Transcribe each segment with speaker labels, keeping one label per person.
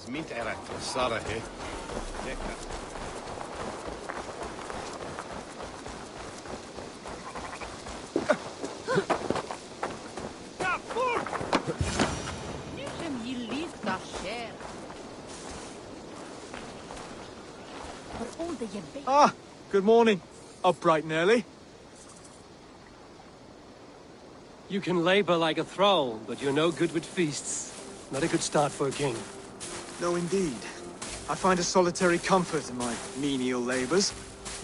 Speaker 1: Zmint era Sara, eh?
Speaker 2: Ah, good morning. Up bright and early.
Speaker 3: You can labor like a thrall, but you're no good with feasts. Not a good start for a king.
Speaker 2: No, indeed. I find a solitary comfort in my menial labors.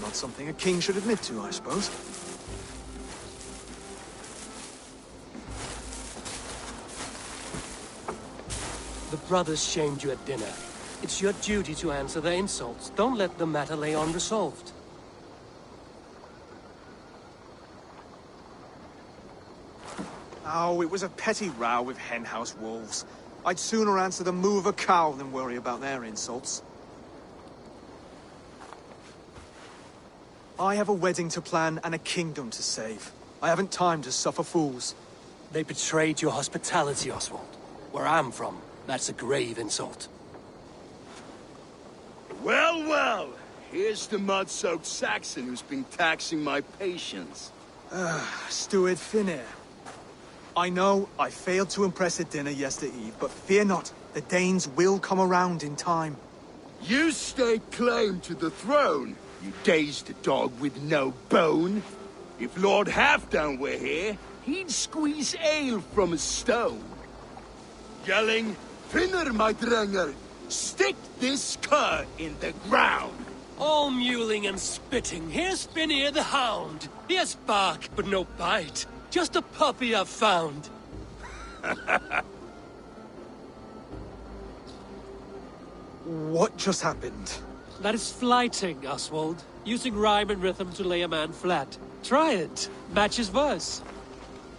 Speaker 2: Not something a king should admit to, I suppose.
Speaker 3: The brothers shamed you at dinner. It's your duty to answer their insults. Don't let the matter lay unresolved.
Speaker 2: Oh, it was a petty row with henhouse wolves. I'd sooner answer the moo of a cow than worry about their insults. I have a wedding to plan and a kingdom to save. I haven't time to suffer fools.
Speaker 3: They betrayed your hospitality, Oswald. Where I'm from, that's a grave insult.
Speaker 4: Well, well! Here's the mud-soaked Saxon who's been taxing my patience.
Speaker 2: Steward Finnair. I know I failed to impress at dinner yestereve, but fear not, the Danes will come around in time.
Speaker 4: You stake claim to the throne, you dazed dog with no bone. If Lord Halfdan were here, he'd squeeze ale from a stone. Yelling, Finner, my drenger, stick this cur in the ground.
Speaker 3: All mewling and spitting, here's Finnear the hound. He has bark, but no bite. Just a puppy I've found.
Speaker 2: What just happened?
Speaker 3: That is flighting, Oswald. Using rhyme and rhythm to lay a man flat. Try it. Match his verse.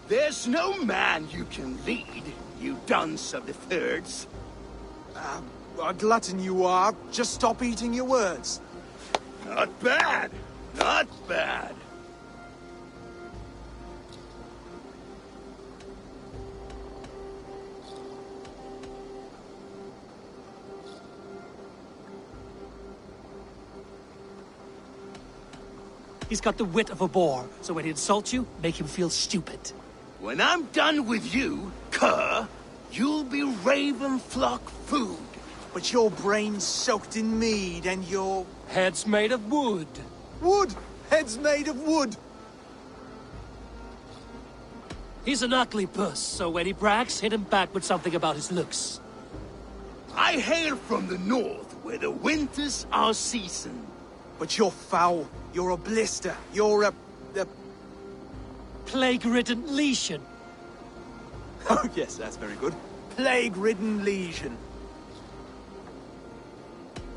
Speaker 4: There's no man you can lead, you dunce of the thirds.
Speaker 2: A glutton you are. Just stop eating your words.
Speaker 4: Not bad. Not bad.
Speaker 3: He's got the wit of a boar, so when he insults you, make him feel stupid.
Speaker 4: When I'm done with you, cur, you'll be raven flock food.
Speaker 2: But your brain's soaked in mead and your...
Speaker 3: Head's made of wood.
Speaker 2: Wood! Head's made of wood!
Speaker 3: He's an ugly puss, so when he brags, hit him back with something about his looks.
Speaker 4: I hail from the north, where the winters are season.
Speaker 2: But you're foul. You're a blister. You're a...
Speaker 3: Plague-ridden lesion.
Speaker 2: Oh, yes, that's very good. Plague-ridden lesion.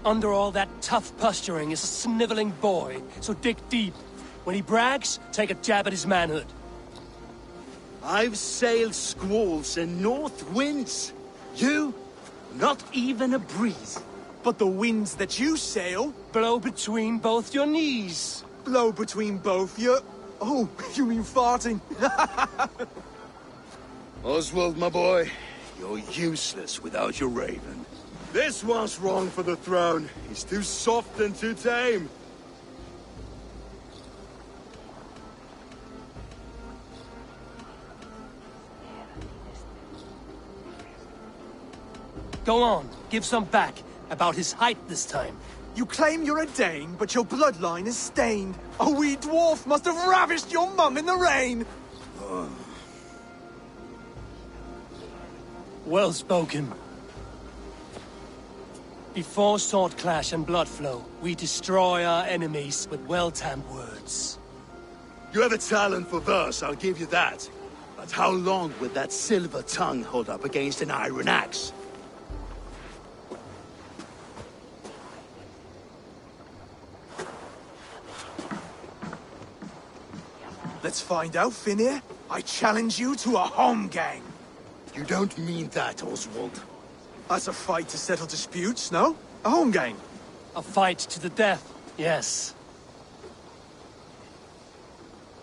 Speaker 3: Under all that tough posturing is a sniveling boy, so dig deep. When he brags, take a jab at his manhood.
Speaker 4: I've sailed squalls and north winds. You, not even a breeze.
Speaker 2: But the winds that you sail...
Speaker 3: Blow between both your knees.
Speaker 2: Blow between both your... Oh, you mean farting?
Speaker 4: Oswald, my boy, you're useless without your raven. This one's wrong for the throne. He's too soft and too tame.
Speaker 3: Go on, give some back. About his height this time.
Speaker 2: You claim you're a Dane, but your bloodline is stained. A wee dwarf must have ravished your mum in the rain!
Speaker 3: Well spoken. Before sword clash and blood flow, we destroy our enemies with well-timed words.
Speaker 4: You have a talent for verse, I'll give you that. But how long would that silver tongue hold up against an iron axe?
Speaker 2: Let's find out, Finnear. I challenge you to a home gang.
Speaker 4: You don't mean that, Oswald.
Speaker 2: That's a fight to settle disputes, no? A home gang.
Speaker 3: A fight to the death, yes.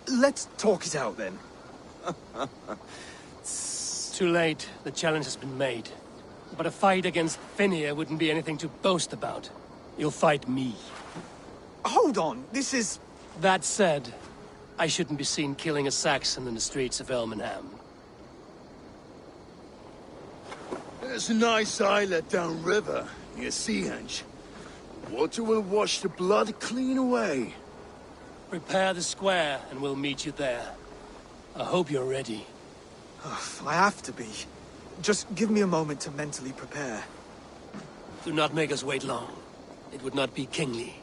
Speaker 2: Let's talk it out, then.
Speaker 3: Too late. The challenge has been made. But a fight against Finir wouldn't be anything to boast about. You'll fight me.
Speaker 2: Hold on, this is...
Speaker 3: That said, I shouldn't be seen killing a Saxon in the streets of Elmenham.
Speaker 4: There's a nice islet downriver, near Seahenge. Water will wash the blood clean away.
Speaker 3: Prepare the square, and we'll meet you there. I hope you're ready.
Speaker 2: I have to be. Just give me a moment to mentally prepare.
Speaker 3: Do not make us wait long. It would not be kingly.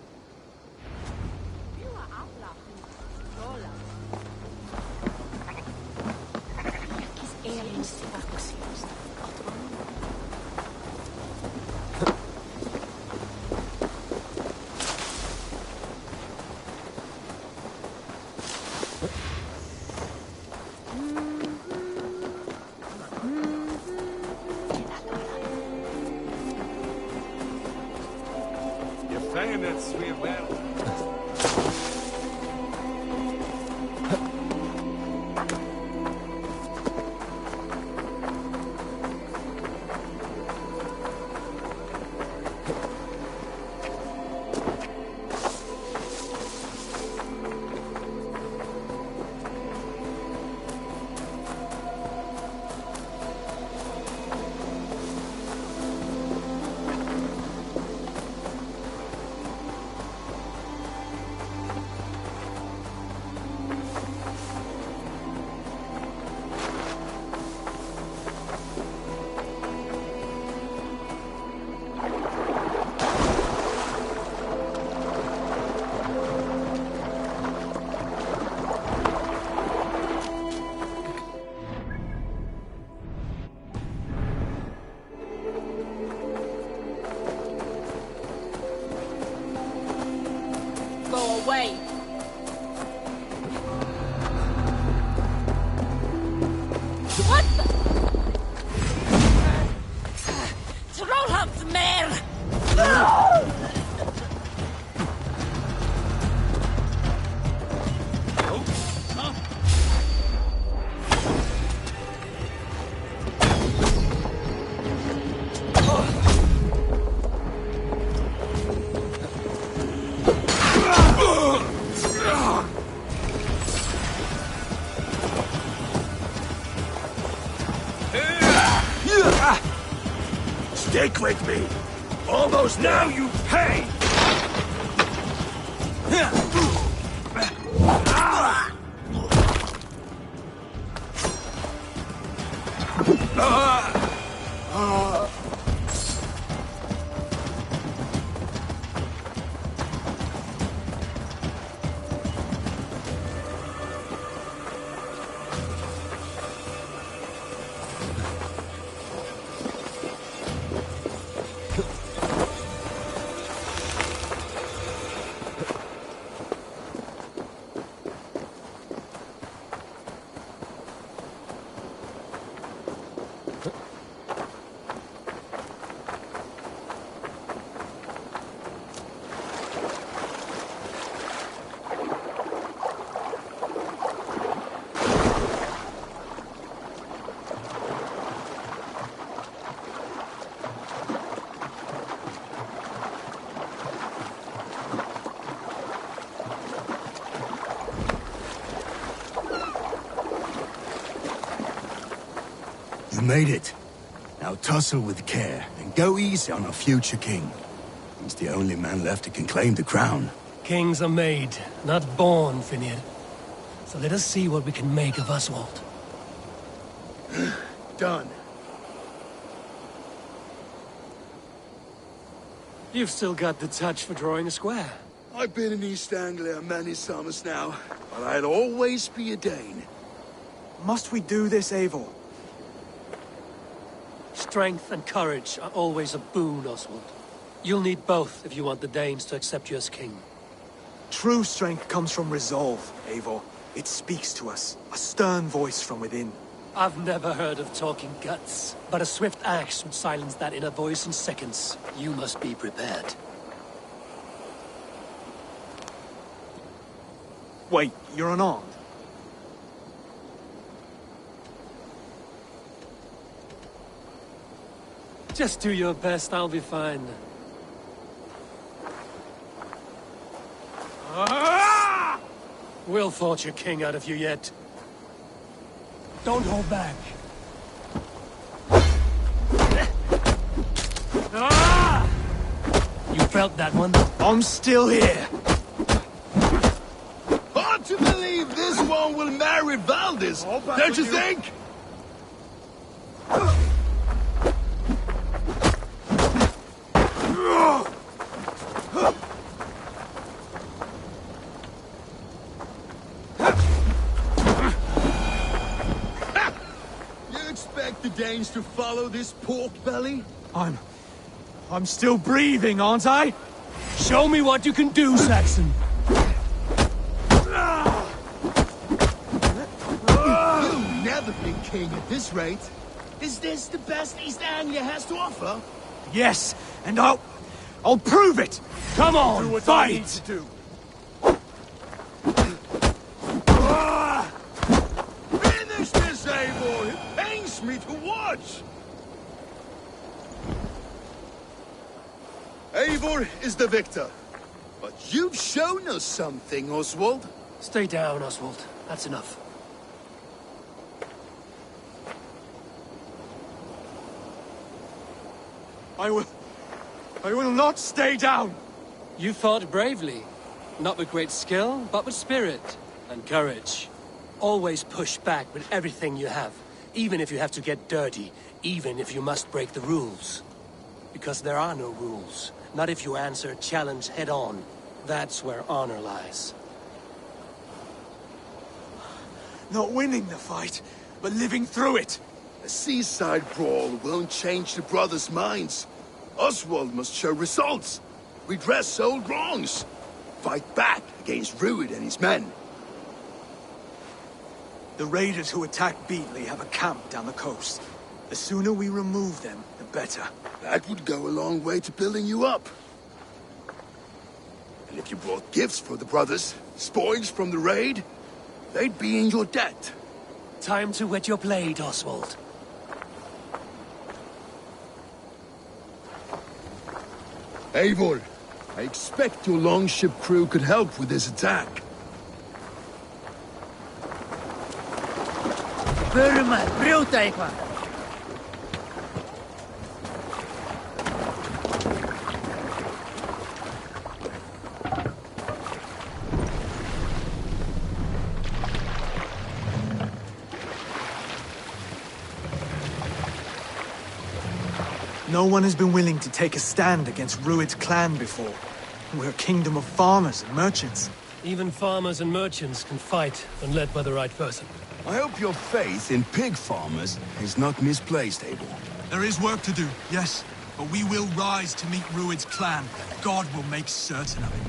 Speaker 5: Away. What the? Trollhamnsmer!
Speaker 4: Stick with me! Almost now, you pay!
Speaker 6: You made it. Now tussle with care, and go easy on our future king. He's the only man left who can claim the crown.
Speaker 3: Kings are made, not born, Finir. So let us see what we can make of Oswald.
Speaker 4: Done.
Speaker 3: You've still got the touch for drawing a square.
Speaker 4: I've been in East Anglia many summers now, but I'll always be a Dane.
Speaker 2: Must we do this, Eivor?
Speaker 3: Strength and courage are always a boon, Oswald. You'll need both if you want the Danes to accept you as king.
Speaker 2: True strength comes from resolve, Eivor. It speaks to us, a stern voice from within.
Speaker 3: I've never heard of talking guts, but a swift axe would silence that inner voice in seconds. You must be prepared.
Speaker 2: Wait, you're unarmed?
Speaker 3: Just do your best, I'll be fine. We'll forge your king out of you yet. Don't hold back. You felt that one?
Speaker 2: I'm still here.
Speaker 4: Hard to believe this one will marry Valdez, don't you think? You expect the Danes to follow this pork belly?
Speaker 2: I'm still breathing, aren't I?
Speaker 3: Show me what you can do, Saxon.
Speaker 4: You'll never be king at this rate. Is this the best East Anglia has to offer?
Speaker 2: Yes, and I'll prove it.
Speaker 3: Come on,
Speaker 2: Do what I
Speaker 3: fight!
Speaker 2: need to do.
Speaker 4: Finish this, Eivor! It pains me to watch! Eivor is the victor. But you've shown us something, Oswald.
Speaker 3: Stay down, Oswald. That's enough.
Speaker 2: I will not stay down.
Speaker 3: You fought bravely. Not with great skill, but with spirit and courage. Always push back with everything you have. Even if you have to get dirty. Even if you must break the rules. Because there are no rules. Not if you answer a challenge head-on. That's where honor lies.
Speaker 2: Not winning the fight, but living through it.
Speaker 4: A seaside brawl won't change the brothers' minds. Oswald must show results. Redress old wrongs. Fight back against Rued and his men.
Speaker 2: The raiders who attacked Beatley have a camp down the coast. The sooner we remove them, the better.
Speaker 4: That would go a long way to building you up. And if you brought gifts for the brothers, spoils from the raid, they'd be in your debt.
Speaker 3: Time to wet your blade, Oswald.
Speaker 4: Eivor, I expect your longship crew could help with this attack.
Speaker 7: Burma, brjóta eitthvað.
Speaker 2: No one has been willing to take a stand against Rued's clan before. We're a kingdom of farmers and merchants.
Speaker 3: Even farmers and merchants can fight when led by the right person.
Speaker 6: I hope your faith in pig farmers is not misplaced, Abel.
Speaker 2: There is work to do, yes. But we will rise to meet Rued's clan. God will make certain of it.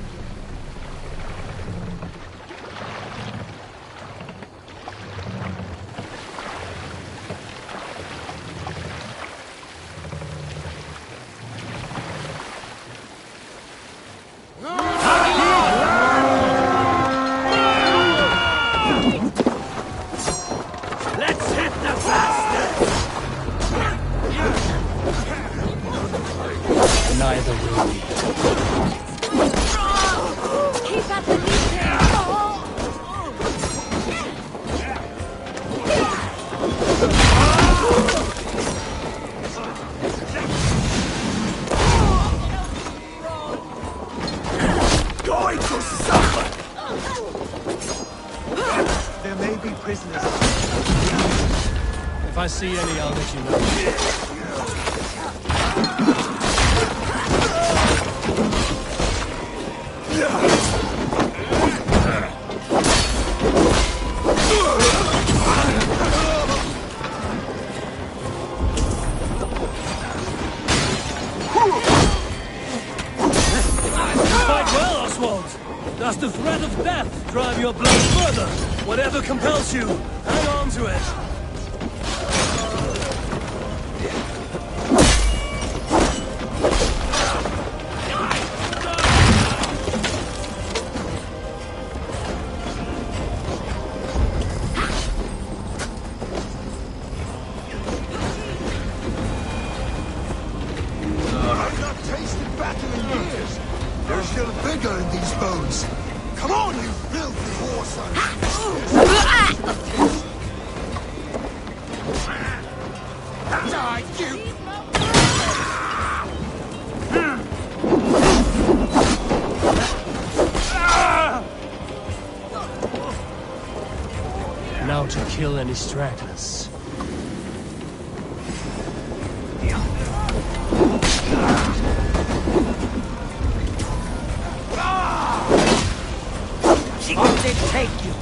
Speaker 3: Neither will we.
Speaker 5: Keep at the detail.
Speaker 2: Going to suffer! There may be prisoners.
Speaker 3: If I see any, I'll let you know. Does the threat of death drive your blood further? Whatever compels you, hang on to it.
Speaker 6: vinegar in these bones. Come on, you filthy whoreson! Die, you!
Speaker 3: Now to kill any stragglers.
Speaker 7: She did take you.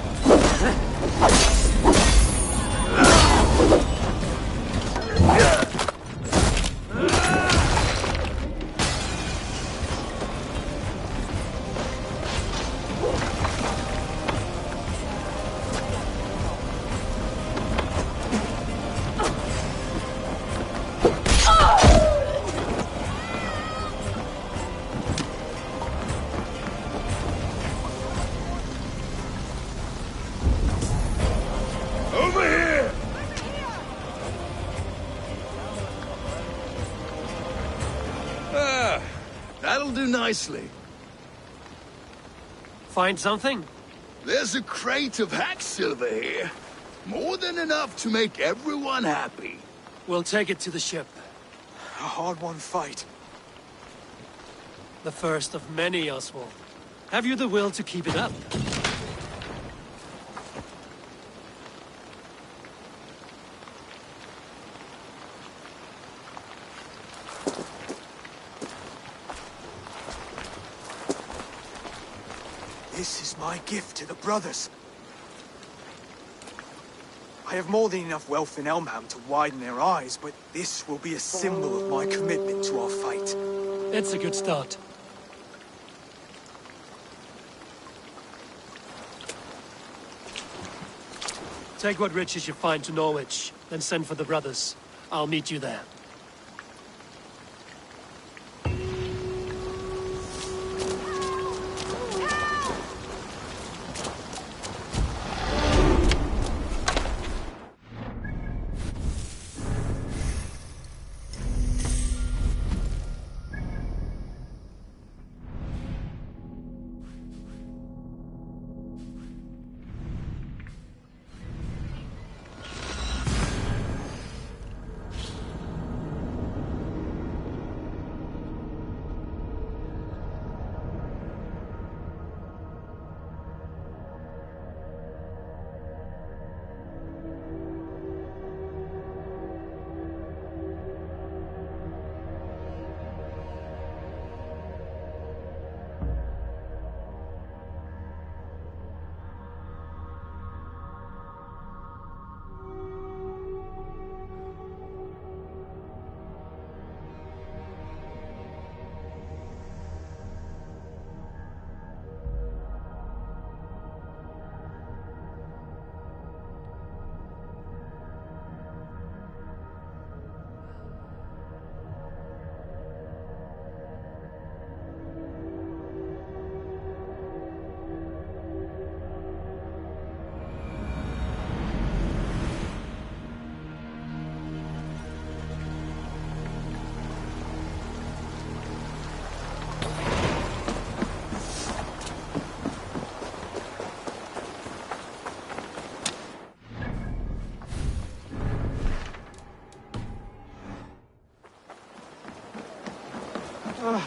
Speaker 4: Over here! Ah, that'll do nicely.
Speaker 3: Find something?
Speaker 4: There's a crate of hack silver here. More than enough to make everyone happy.
Speaker 3: We'll take it to the ship.
Speaker 2: A hard-won fight.
Speaker 3: The first of many, Oswald. Have you the will to keep it up?
Speaker 2: This is my gift to the brothers. I have more than enough wealth in Elmham to widen their eyes, but this will be a symbol of my commitment to our fight.
Speaker 3: It's a good start. Take what riches you find to Norwich, then send for the brothers. I'll meet you there.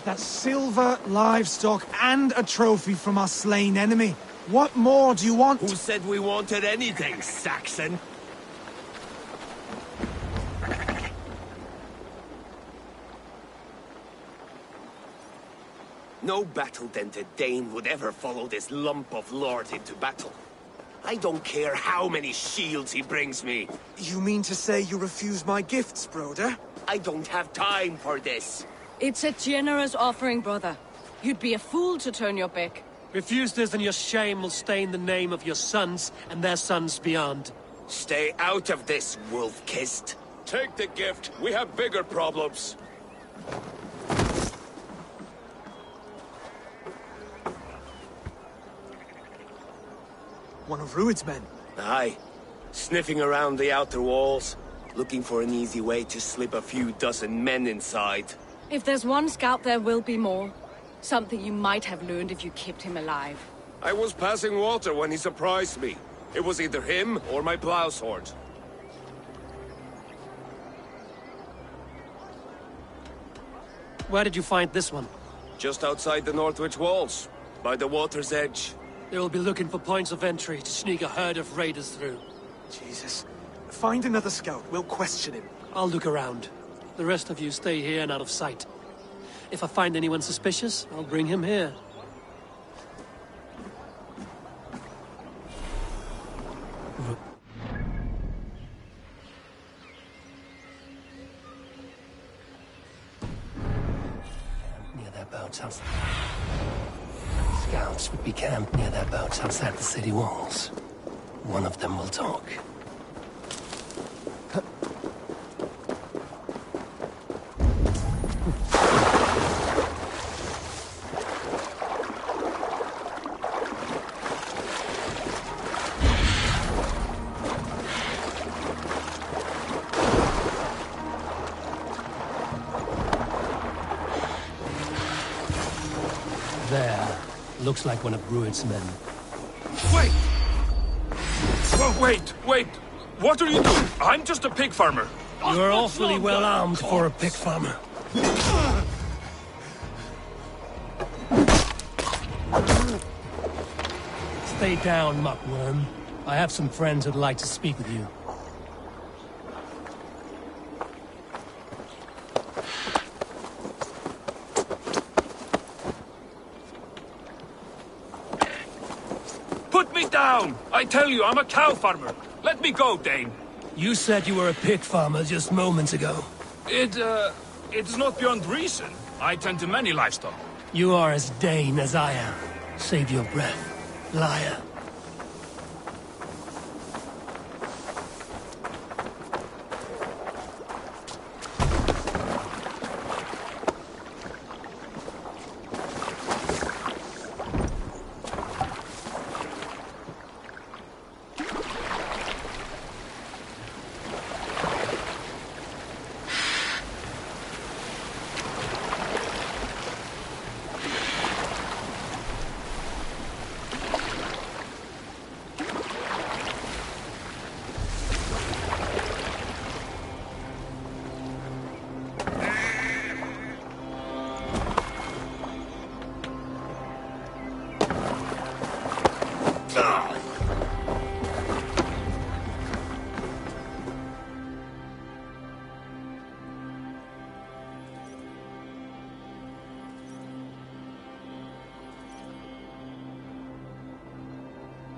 Speaker 2: That's silver, livestock, and a trophy from our slain enemy. What more do you want?
Speaker 8: Who said we wanted anything, Saxon? No battle-dented Dane would ever follow this lump of lord into battle. I don't care how many shields he brings me.
Speaker 2: You mean to say you refuse my gifts, broder?
Speaker 8: I don't have time for this.
Speaker 5: It's a generous offering, brother. You'd be a fool to turn your back.
Speaker 3: Refuse this and your shame will stain the name of your sons and their sons beyond.
Speaker 8: Stay out of this, wolf-kissed.
Speaker 9: Take the gift. We have bigger problems.
Speaker 2: One of Rued's men.
Speaker 8: Aye. Sniffing around the outer walls, looking for an easy way to slip a few dozen men inside.
Speaker 5: If there's one scout, there will be more. Something you might have learned if you kept him alive.
Speaker 9: I was passing water when he surprised me. It was either him or my plow sword.
Speaker 3: Where did you find this one?
Speaker 9: Just outside the Northwich walls, by the water's edge.
Speaker 3: They will be looking for points of entry to sneak a herd of raiders through.
Speaker 2: Jesus. Find another scout. We'll question him.
Speaker 3: I'll look around. The rest of you stay here and out of sight. If I find anyone suspicious, I'll bring him here. Near their boats outside. Scouts would be camped near their boats outside the city walls. One of them will talk. There. Looks like one of Rued's men.
Speaker 10: Wait! Well, wait! What are you doing? I'm just a pig farmer.
Speaker 3: You're awfully well armed for a pig farmer. Stay down, muckworm. I have some friends who'd like to speak with you.
Speaker 10: Put me down! I tell you, I'm a cow farmer. Let me go, Dane.
Speaker 3: You said you were a pig farmer just moments ago.
Speaker 10: It's not beyond reason. I tend to many livestock.
Speaker 3: You are as Dane as I am. Save your breath, liar.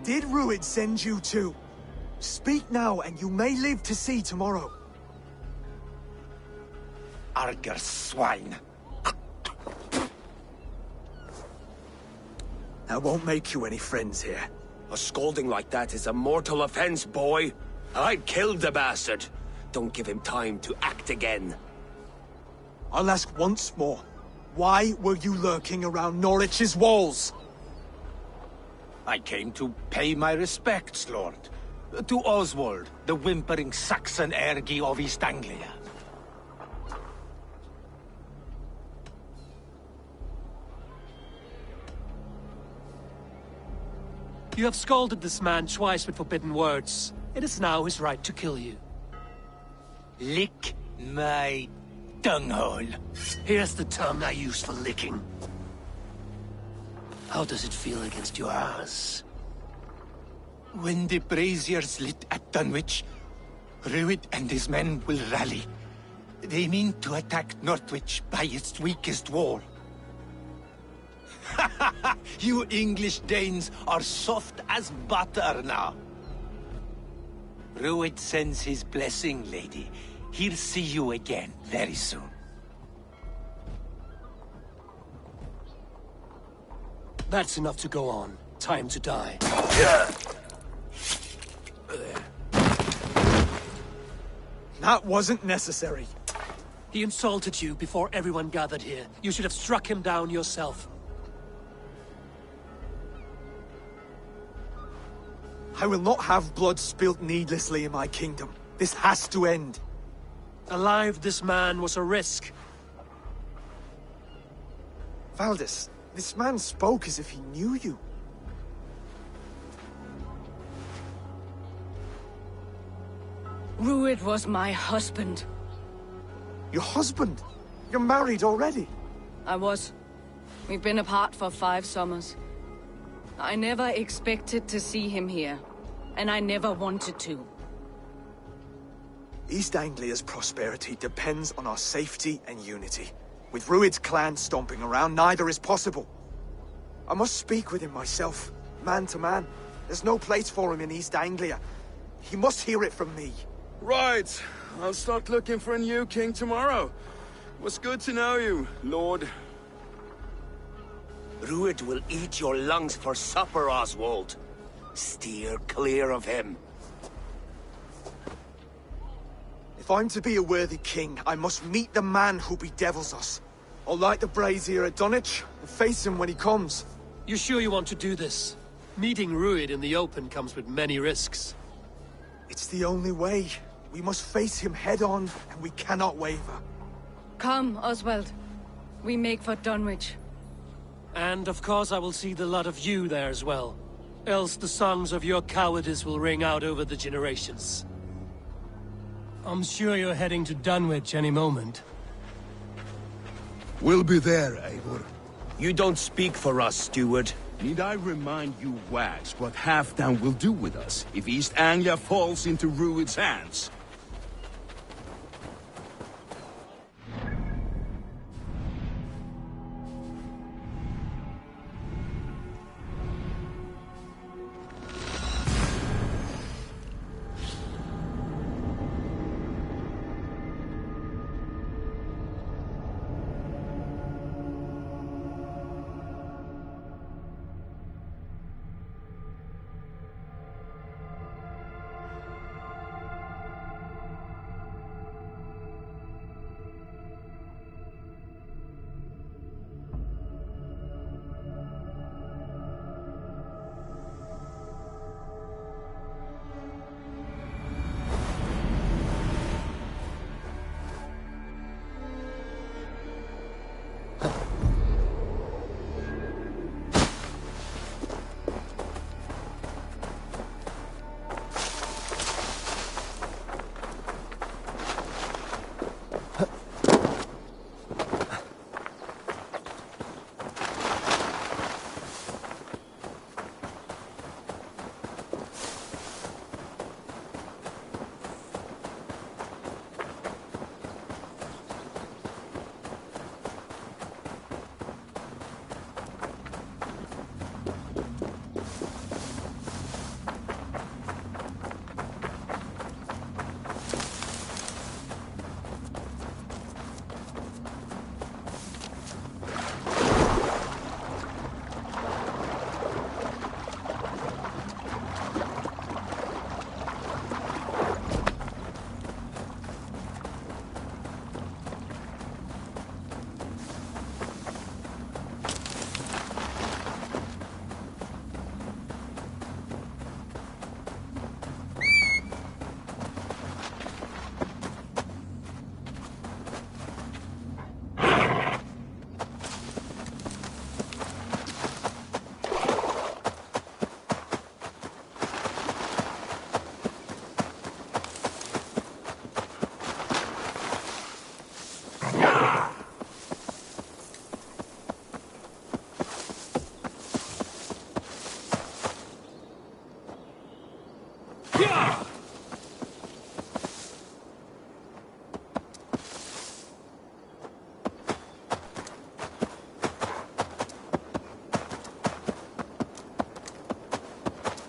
Speaker 2: Did Rued send you too? Speak now, and you may live to see tomorrow.
Speaker 7: Arger swine.
Speaker 2: That won't make you any friends here.
Speaker 8: A scolding like that is a mortal offense, boy. I'd kill the bastard. Don't give him time to act again.
Speaker 2: I'll ask once more. Why were you lurking around Norwich's walls?
Speaker 7: I came to pay my respects, Lord. To Oswald, the whimpering Saxon ergi of East Anglia.
Speaker 3: You have scolded this man twice with forbidden words. It is now his right to kill you.
Speaker 7: Lick my dunghole.
Speaker 3: Here's the term I use for licking. How does it feel against your ass?
Speaker 7: When the braziers lit at Dunwich, Rued and his men will rally. They mean to attack Northwich by its weakest wall. You English Danes are soft as butter now. Rued sends his blessing, lady. He'll see you again very soon.
Speaker 3: That's enough to go on. Time to die.
Speaker 2: That wasn't necessary.
Speaker 3: He insulted you before everyone gathered here. You should have struck him down yourself.
Speaker 2: I will not have blood spilt needlessly in my kingdom. This has to end.
Speaker 3: Alive, this man was a risk.
Speaker 2: Valdis, This man spoke as if he knew you.
Speaker 5: Rued was my husband.
Speaker 2: Your husband? You're married already?
Speaker 5: I was. We've been apart for 5 summers. I never expected to see him here, and I never wanted to.
Speaker 2: East Anglia's prosperity depends on our safety and unity. With Rued's clan stomping around, neither is possible. I must speak with him myself, man to man. There's no place for him in East Anglia. He must hear it from me.
Speaker 11: Right. I'll start looking for a new king tomorrow. It was good to know you, Lord.
Speaker 8: Rued will eat your lungs for supper, Oswald. Steer clear of him.
Speaker 2: If I'm to be a worthy king, I must meet the man who bedevils us. I'll light the brazier at Dunwich and face him when he comes.
Speaker 3: You sure you want to do this? Meeting Rued in the open comes with many risks.
Speaker 2: It's the only way. We must face him head-on, and we cannot waver.
Speaker 5: Come, Oswald. We make for Dunwich.
Speaker 3: And of course I will see the lot of you there as well. Else the songs of your cowardice will ring out over the generations. I'm sure you're heading to Dunwich any moment.
Speaker 6: We'll be there, Eivor.
Speaker 8: You don't speak for us, steward.
Speaker 6: Need I remind you wags what Halfdan will do with us if East Anglia falls into Rued's hands?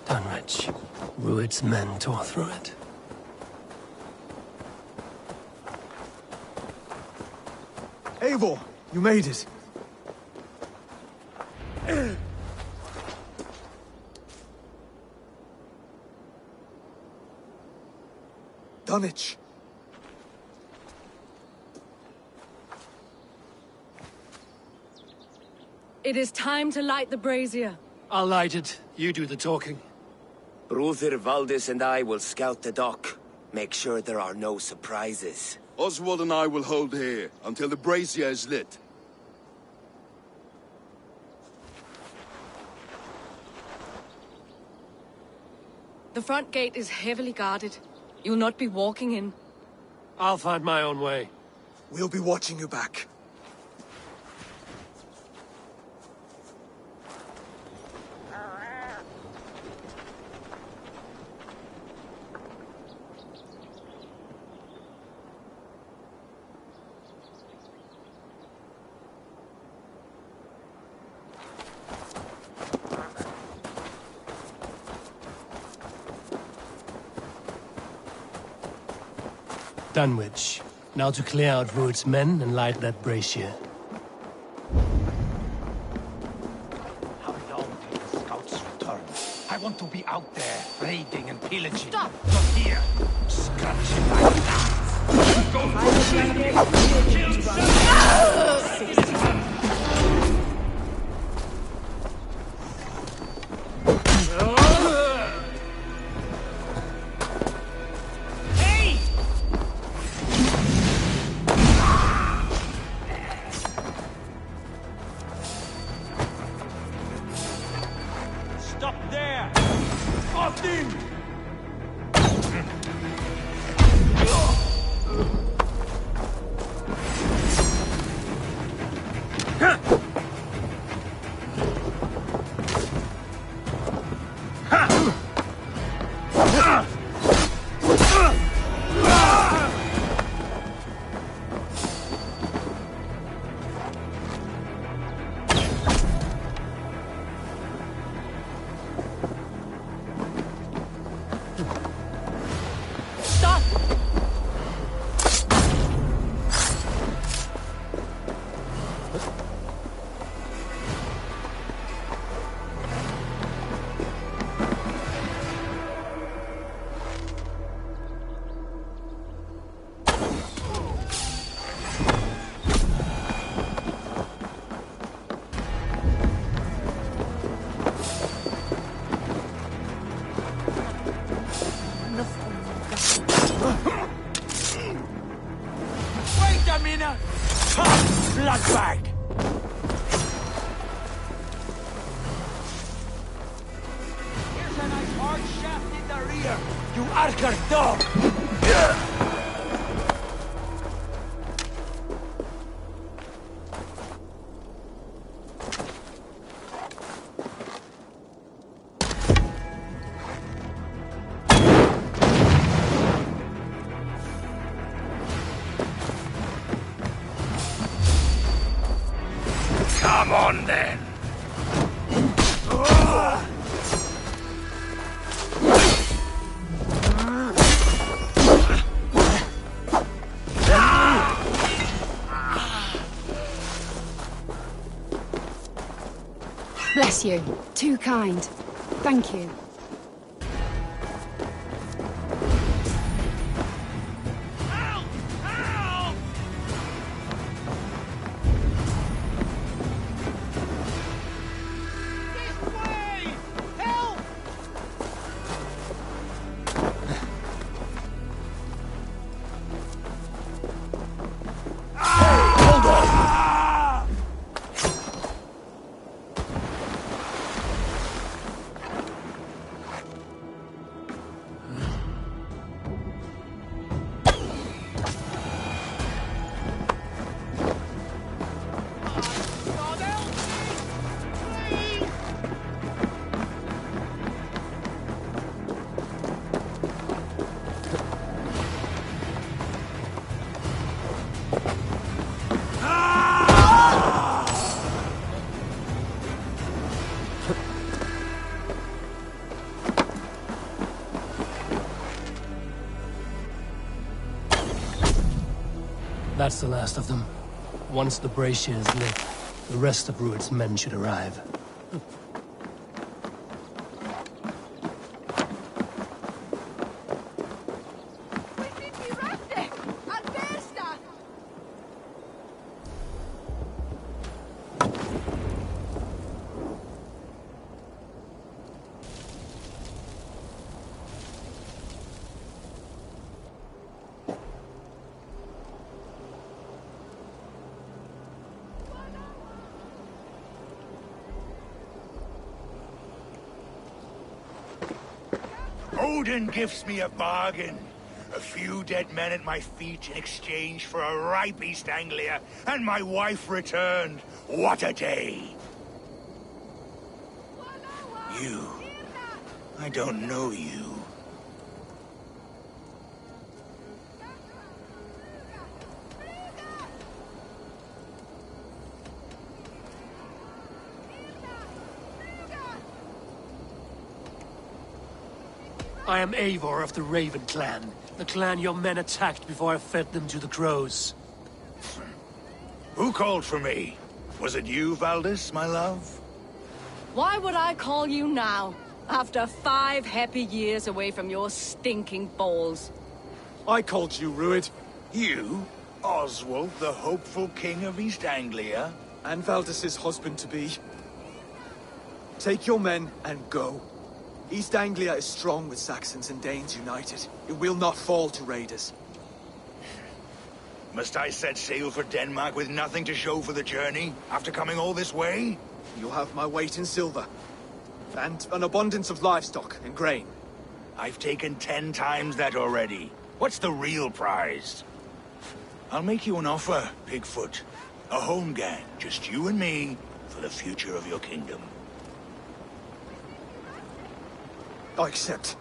Speaker 3: Dunwich. Rued's men tore through it.
Speaker 2: Eivor, you made it. Dunwich.
Speaker 5: It is time to light the brazier.
Speaker 3: I'll light it. You do the talking.
Speaker 8: Brother Valdis and I will scout the dock. Make sure there are no surprises.
Speaker 11: Oswald and I will hold here until the brazier is lit.
Speaker 5: The front gate is heavily guarded. You'll not be walking in.
Speaker 3: I'll find my own way.
Speaker 2: We'll be watching you back.
Speaker 3: Dunwich. Now to clear out Rued's men and light that brazier.
Speaker 7: How long till the scouts return? I want to be out there, raiding and pillaging.
Speaker 5: Stop!
Speaker 7: Not here, scratching my nuts. Go
Speaker 12: Stop there! Austin!
Speaker 7: Wait a minute! Blood bag! Here's a nice hard shaft in the rear, you Archer dog!
Speaker 10: Come on, then.
Speaker 13: Bless you. Too kind. Thank you.
Speaker 3: That's the last of them. Once the brazier is lit, the rest of Rued's men should arrive.
Speaker 6: Odin gives me a bargain. A few dead men at my feet in exchange for a ripe East Anglia, and my wife returned. What a day! You. I don't know you.
Speaker 3: I am Eivor of the Raven clan. The clan your men attacked before I fed them to the crows.
Speaker 6: Who called for me? Was it you, Valdis, my love?
Speaker 5: Why would I call you now, after 5 happy years away from your stinking balls?
Speaker 2: I called you, Ruid.
Speaker 6: You? Oswald, the hopeful king of East Anglia?
Speaker 2: And Valdis's husband-to-be. Take your men and go. East Anglia is strong with Saxons and Danes united. It will not fall to raiders.
Speaker 6: Must I set sail for Denmark with nothing to show for the journey, after coming all this way?
Speaker 2: You'll have my weight in silver. And an abundance of livestock and grain.
Speaker 6: I've taken 10 times that already. What's the real prize? I'll make you an offer, Pigfoot. A home gang, just you and me, for the future of your kingdom.
Speaker 2: I accept.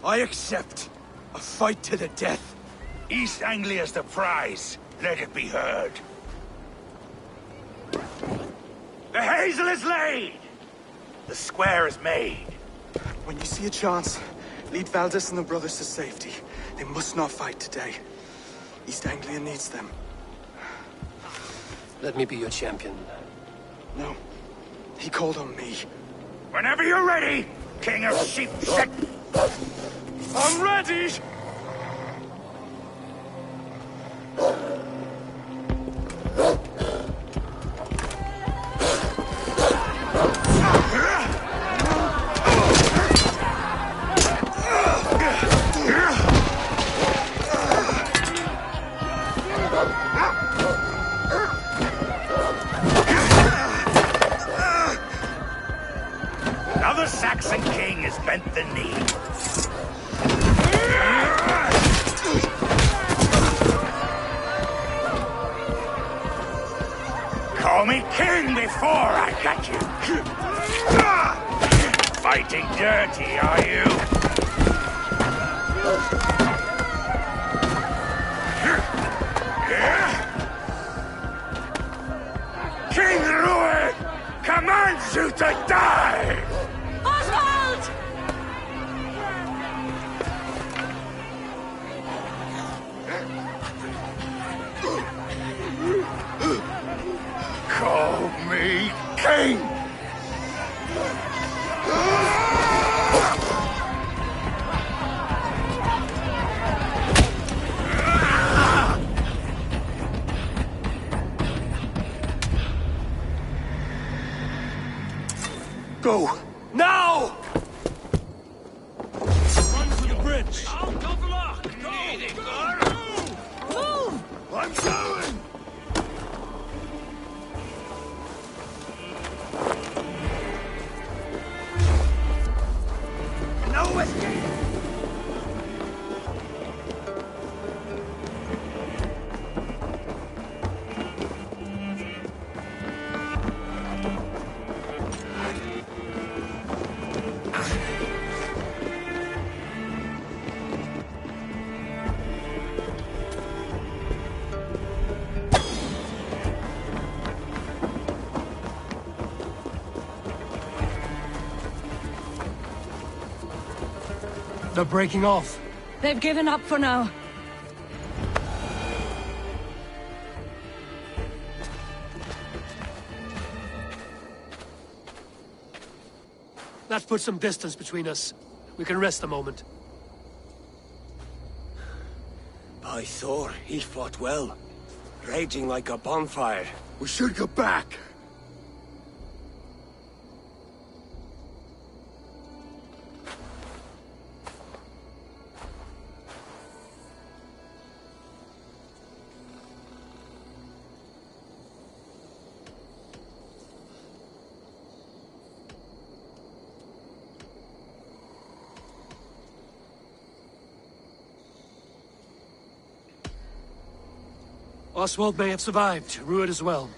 Speaker 2: I accept. A fight to the death.
Speaker 6: East Anglia's the prize. Let it be heard. The hazel is laid! The square is made.
Speaker 2: When you see a chance, lead Valdis and the brothers to safety. They must not fight today. East Anglia needs them.
Speaker 3: Let me be your champion.
Speaker 2: No. He called on me.
Speaker 6: Whenever you're ready, King of Sheep Shit!
Speaker 2: I'm ready!
Speaker 6: Now the Saxon king has bent the knee. Call me king before I got you. Fighting dirty, are you? King Rued commands you to die!
Speaker 5: Oswald!
Speaker 6: Call me king!
Speaker 2: Go! Now!
Speaker 3: Run for the bridge!
Speaker 5: Move!
Speaker 6: I'm going!
Speaker 2: No escape!
Speaker 3: They're breaking off.
Speaker 5: They've given up for now.
Speaker 3: Let's put some distance between us. We can rest a moment.
Speaker 8: By Thor, he fought well. Raging like a bonfire.
Speaker 4: We should go back.
Speaker 3: Oswald may have survived, Rued as well.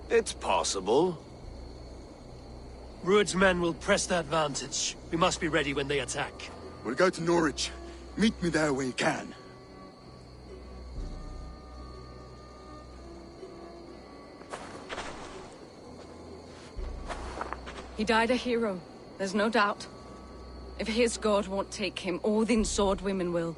Speaker 8: It's possible.
Speaker 3: Rued's men will press the advantage. We must be ready when they attack.
Speaker 4: We'll go to Norwich. Meet me there when you can.
Speaker 5: He died a hero, there's no doubt. If his god won't take him, Odin's sword women will.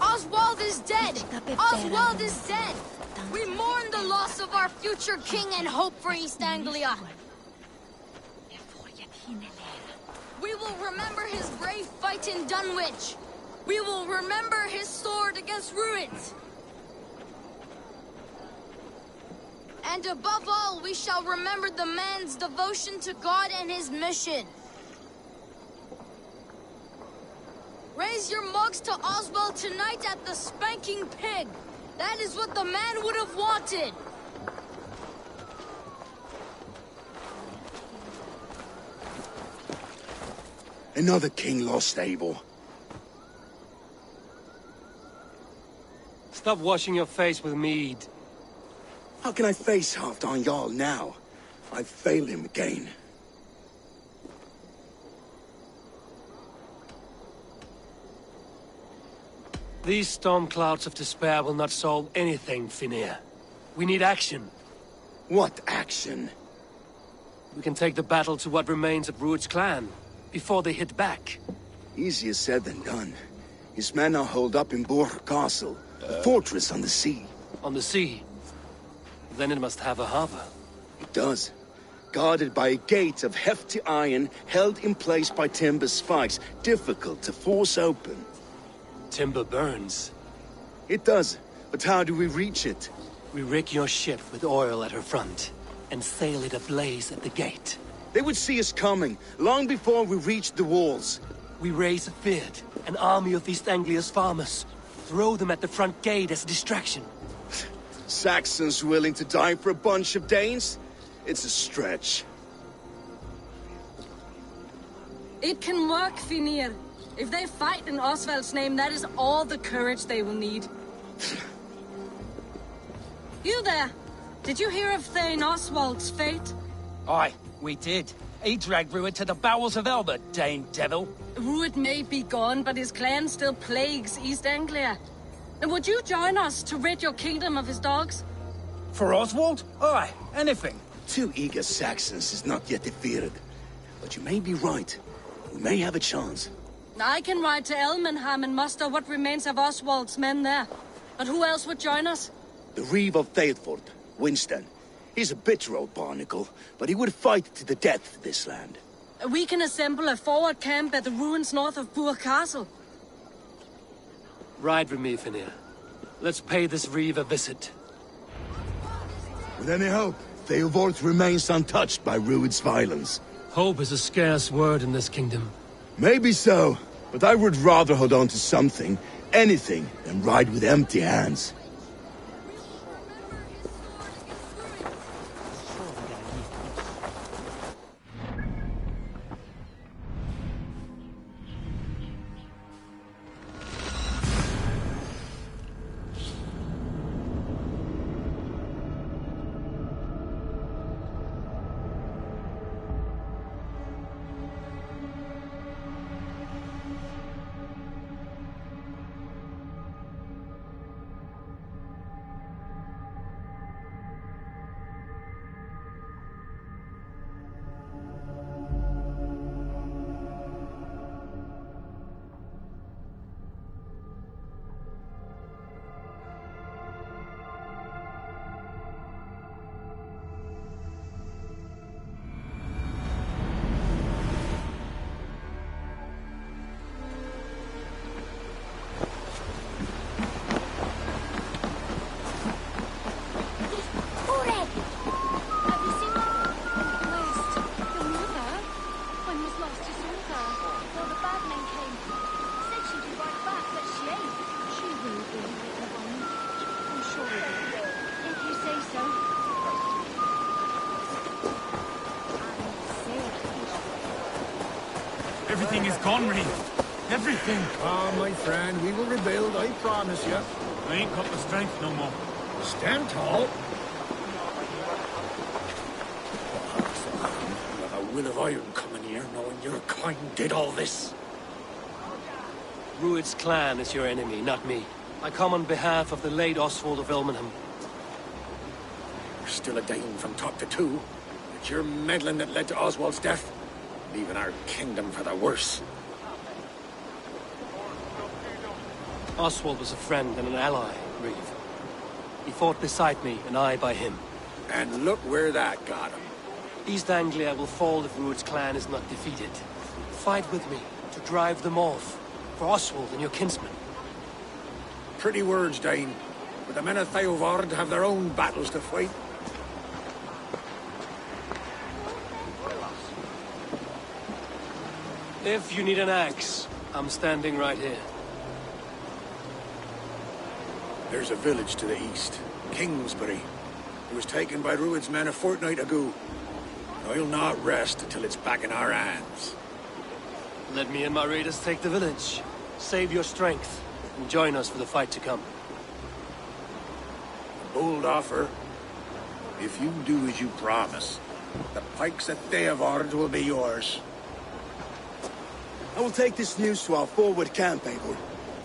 Speaker 14: Oswald is dead! Oswald is dead! We mourn the loss of our future king and hope for East Anglia. We will remember his brave fight in Dunwich. We will remember his sword against Rued. And above all, we shall remember the man's devotion to God and his mission. Raise your mugs to Oswald tonight at the Spanking Pig. That is what the man would have wanted.
Speaker 4: Another king lost, Abel.
Speaker 3: Stop washing your face with mead.
Speaker 4: How can I face Halfdan Jarl now? I've failed him again.
Speaker 3: These storm clouds of despair will not solve anything, Finnir. We need action.
Speaker 4: What action?
Speaker 3: We can take the battle to what remains of Rued's clan, before they hit back.
Speaker 4: Easier said than done. His men are holed up in Borg Castle, a fortress on the sea.
Speaker 3: On the sea? Then it must have a harbor.
Speaker 4: It does. Guarded by a gate of hefty iron, held in place by timber spikes, difficult to force open.
Speaker 3: Timber burns.
Speaker 4: It does, but how do we reach it?
Speaker 3: We rig your ship with oil at her front, and sail it ablaze at the gate.
Speaker 4: They would see us coming, long before we reach the walls.
Speaker 3: We raise a Fyrd, an army of East Anglia's farmers. Throw them at the front gate as a distraction.
Speaker 4: Saxons willing to die for a bunch of Danes? It's a stretch.
Speaker 5: It can work, Finir. If they fight in Oswald's name, that is all the courage they will need. You there! Did you hear of Thane Oswald's fate?
Speaker 12: Aye, we did. He dragged Rued to the bowels of hell, the Dane devil.
Speaker 5: Rued may be gone, but his clan still plagues East Anglia. And would you join us to rid your kingdom of his dogs?
Speaker 12: For Oswald? Aye, anything.
Speaker 4: 2 eager Saxons is not yet defeated. But you may be right. We may have a chance.
Speaker 5: I can ride to Elmenham and muster what remains of Oswald's men there. But who else would join us?
Speaker 4: The Reeve of Thetford, Winston. He's a bitter old barnacle, but he would fight to the death for this land.
Speaker 5: We can assemble a forward camp at the ruins north of Bure Castle.
Speaker 3: Ride with me, Finir. Let's pay this Reeve a visit.
Speaker 4: With any hope, Theodort remains untouched by Rued's violence.
Speaker 3: Hope is a scarce word in this kingdom.
Speaker 4: Maybe so, but I would rather hold on to something, anything, than ride with empty hands.
Speaker 10: Everything is gone, Reeve. Everything.
Speaker 6: Ah, my friend, we will rebuild, I promise you.
Speaker 10: I ain't got the strength no more.
Speaker 6: Stand tall.
Speaker 10: With a will of iron coming here, knowing your kind did all this.
Speaker 3: Rued's clan is your enemy, not me. I come on behalf of the late Oswald of Elmenham.
Speaker 6: You're still a Dane from top to two. It's your meddling that led to Oswald's death. Leaving our kingdom for the worse.
Speaker 3: Oswald was a friend and an ally, Reeve. He fought beside me, and I by him.
Speaker 6: And look where that got him.
Speaker 3: East Anglia will fall if Rued's clan is not defeated. Fight with me to drive them off, for Oswald and your kinsmen.
Speaker 6: Pretty words, Dane. But the men of Theodord have their own battles to fight.
Speaker 3: If you need an axe, I'm standing right here.
Speaker 6: There's a village to the east, Kingsbury. It was taken by Rued's men a fortnight ago. I'll not rest until it's back in our hands.
Speaker 3: Let me and my raiders take the village. Save your strength, and join us for the fight to come.
Speaker 6: A bold offer. If you do as you promise, the pikes at Theodord will be yours.
Speaker 4: I will take this news to our forward camp, Eivor.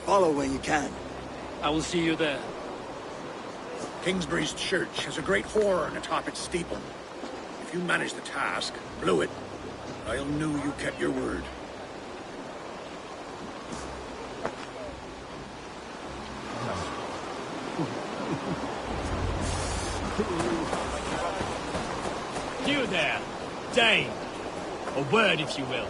Speaker 4: Follow when you can.
Speaker 3: I will see you there.
Speaker 6: Kingsbury's church has a great horn atop its steeple. If you manage the task, blew it, I'll know you kept your word.
Speaker 12: You there, Dane. A word, if you will.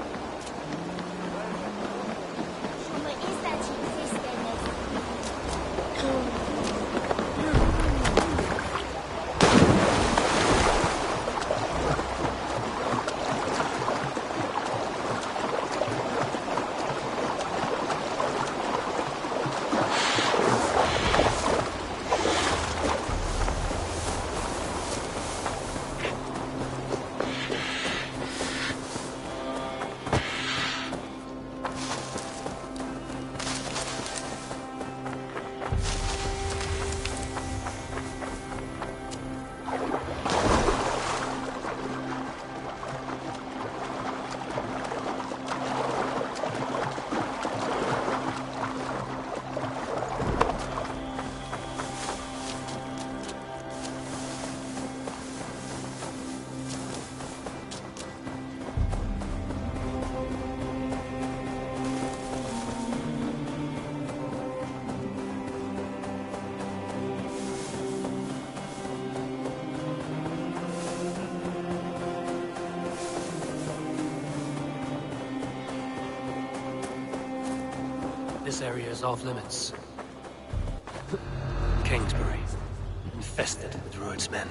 Speaker 3: This area is off limits. Kingsbury, infested with Rued's men.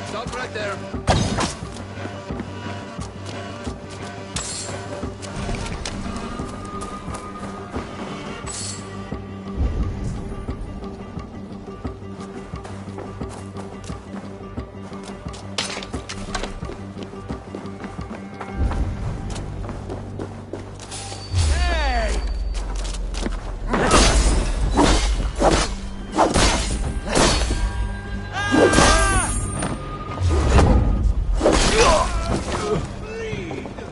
Speaker 11: Stop right there.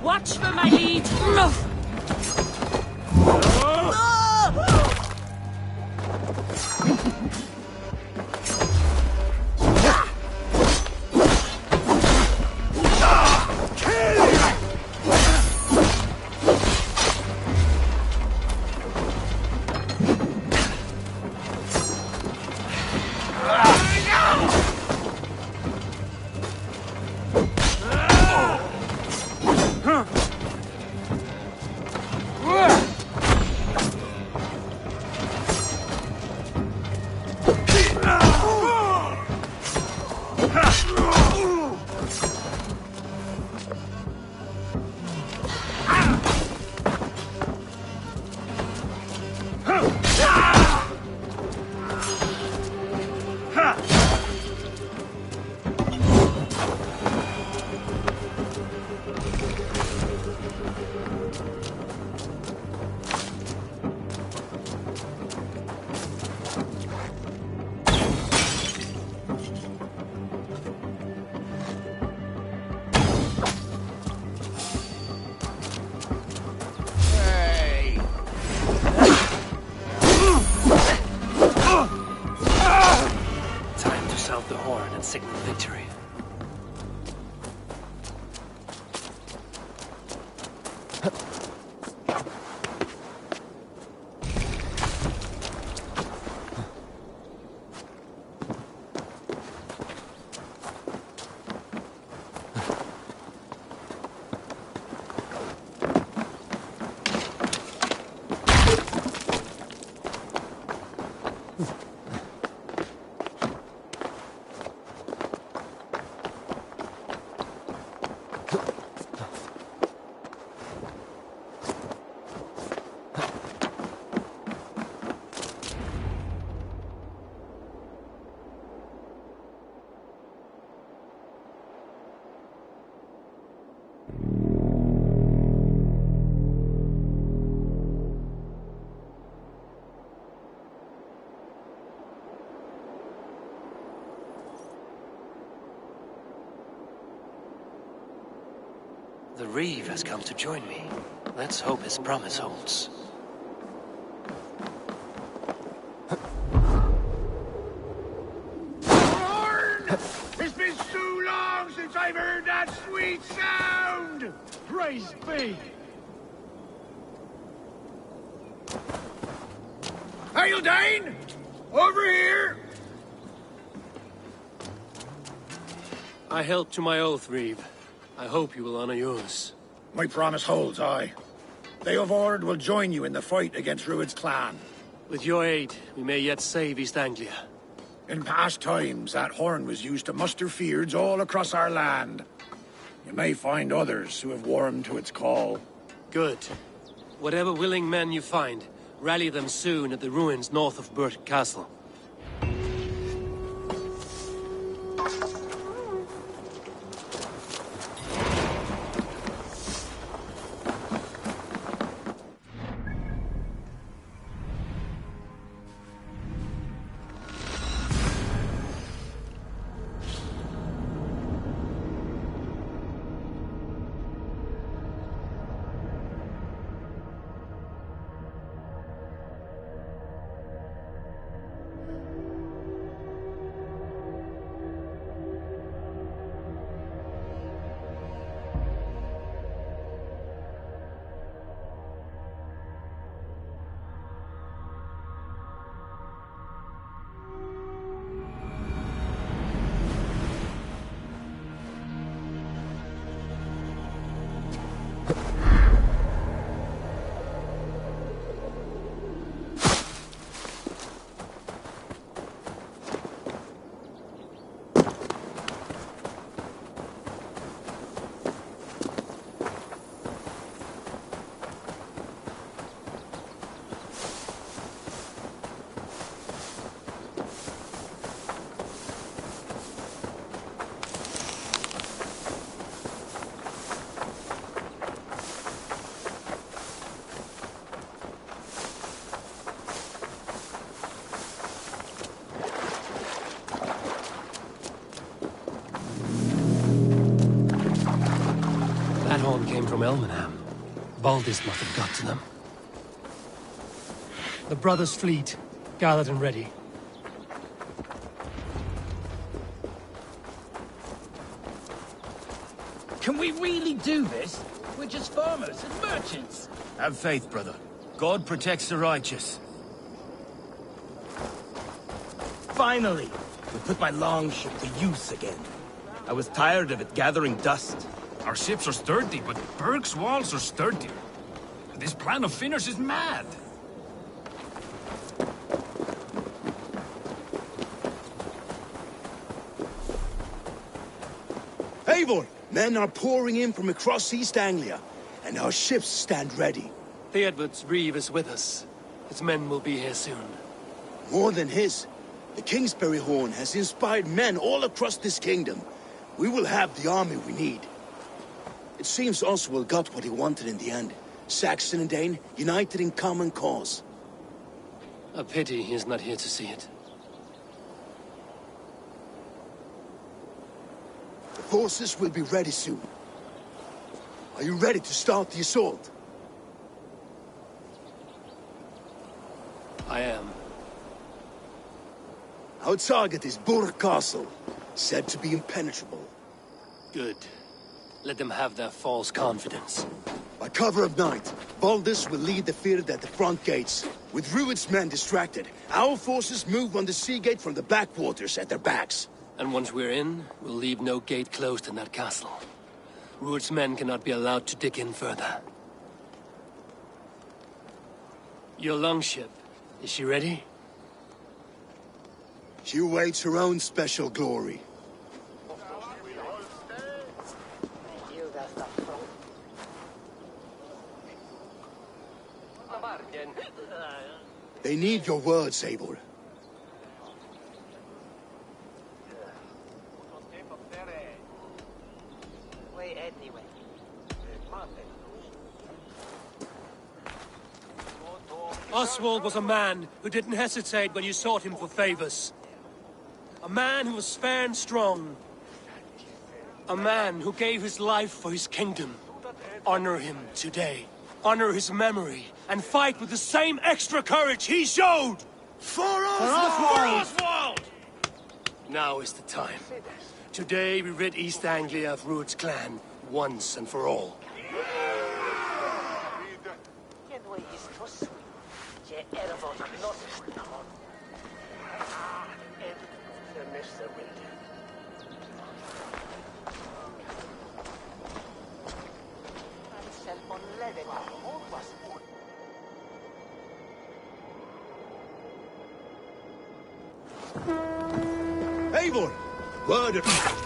Speaker 5: Watch for my lead!
Speaker 3: Sound the horn and signal victory. The Reeve has come to join me. Let's hope his promise holds.
Speaker 4: It's been so long since I've heard that sweet sound! Praise be! Hail, Dane! Over here!
Speaker 3: I held to my oath, Reeve. I hope you will honor yours.
Speaker 15: My promise holds, aye. They of Ord will join you in the fight against Rued's clan.
Speaker 3: With your aid, we may yet save East Anglia.
Speaker 15: In past times, that horn was used to muster fyrds all across our land. You may find others who have warmed to its call.
Speaker 3: Good. Whatever willing men you find, rally them soon at the ruins north of Burt Castle. Came from Elmenham. Baldis must have got to them. The brothers' fleet, gathered and ready.
Speaker 12: Can we really do this? We're just farmers and merchants.
Speaker 16: Have faith, brother. God protects the righteous.
Speaker 8: Finally, we put my longship to use again. I was tired of it gathering dust.
Speaker 10: Our ships are sturdy, but Berg's walls are sturdier. This plan of Finner's is mad.
Speaker 4: Eivor! Men are pouring in from across East Anglia, and our ships stand ready.
Speaker 3: Theodward's Reeve is with us. His men will be here soon.
Speaker 4: More than his. The Kingsbury Horn has inspired men all across this kingdom. We will have the army we need. It seems Oswald got what he wanted in the end. Saxon and Dane, united in common cause.
Speaker 3: A pity he is not here to see it.
Speaker 4: The forces will be ready soon. Are you ready to start the assault?
Speaker 3: I am.
Speaker 4: Our target is Burg Castle, said to be impenetrable.
Speaker 3: Good. Let them have their false confidence.
Speaker 4: By cover of night, Baldis will lead the Fyrd at the front gates. With Rued's men distracted, our forces move on the sea gate from the backwaters at their backs.
Speaker 3: And once we're in, we'll leave no gate closed in that castle. Rued's men cannot be allowed to dig in further. Your longship, is she ready?
Speaker 4: She awaits her own special glory. They need your words, Eivor.
Speaker 3: Oswald was a man who didn't hesitate when you sought him for favors. A man who was fair and strong. A man who gave his life for his kingdom. Honor him today. Honor his memory. And fight with the same extra courage he showed!
Speaker 4: For Oswald!
Speaker 3: For Oswald! Now is the time. Today we rid East Anglia of Rued's clan, once and for all.
Speaker 4: Eivor! Word of...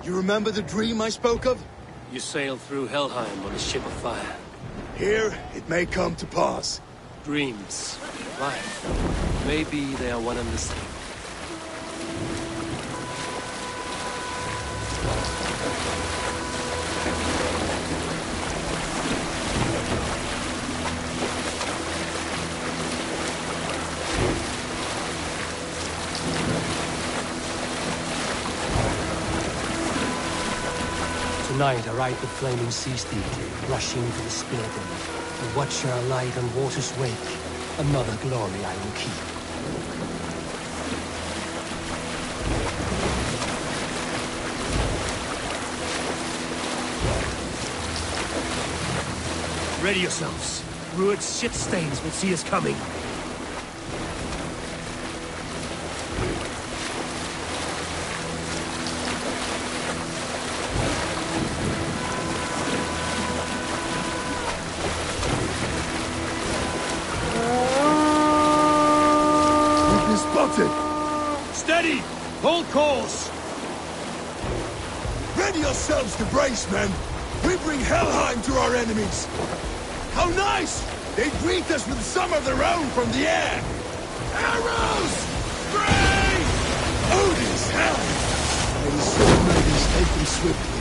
Speaker 4: You remember the dream I spoke of?
Speaker 3: You sailed through Helheim on a ship of fire.
Speaker 4: Here, it may come to pass.
Speaker 3: Dreams. Life. Maybe they are one and the same. Tonight I ride the flaming sea steed, rushing to the spirit end. A watcher alight on water's wake. Another glory I will keep. Ready yourselves. Rued's shit stains will see us coming.
Speaker 10: Steady! Hold course!
Speaker 4: Ready yourselves to brace, men! We bring Helheim to our enemies! How nice! They greet us with some of their own from the air! Arrows! Spray! Odin's hell! May the sword maidens take them swiftly.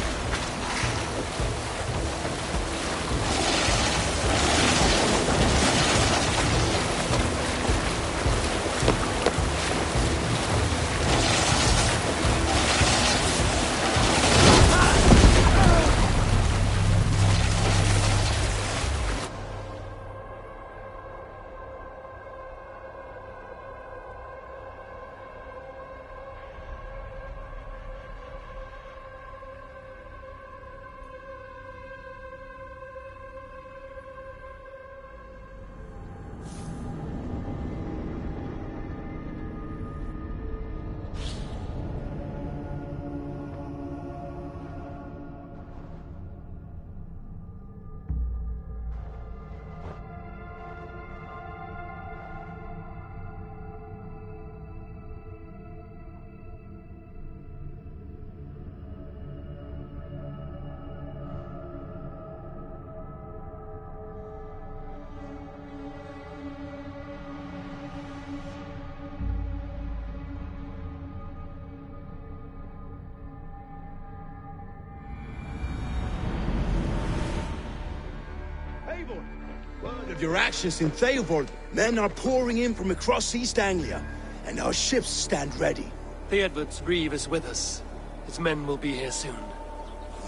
Speaker 4: Word of your actions in Theoborg. Men are pouring in from across East Anglia, and our ships stand ready.
Speaker 3: Theodward's reeve is with us. His men will be here soon.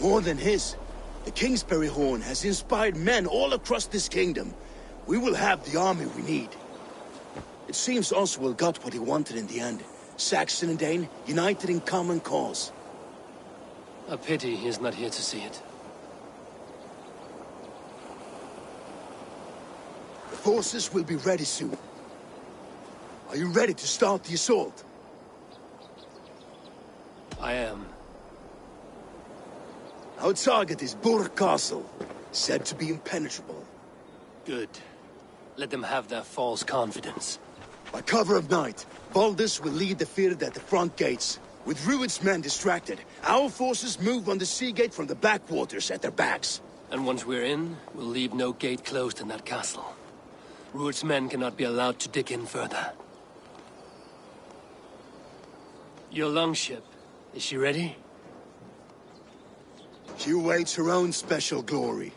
Speaker 4: More than his. The Kingsbury Horn has inspired men all across this kingdom. We will have the army we need. It seems Oswald got what he wanted in the end. Saxon and Dane united in common cause.
Speaker 3: A pity he is not here to see it.
Speaker 4: The forces will be ready soon. Are you ready to start the assault?
Speaker 3: I am.
Speaker 4: Our target is Burg Castle, said to be impenetrable.
Speaker 3: Good. Let them have their false confidence.
Speaker 4: By cover of night, Baldus will lead the field at the front gates. With Rued's men distracted, our forces move on the sea gate from the backwaters at their backs.
Speaker 3: And once we're in, we'll leave no gate closed in that castle. Rued's men cannot be allowed to dig in further. Your longship, is she ready?
Speaker 4: She awaits her own special glory.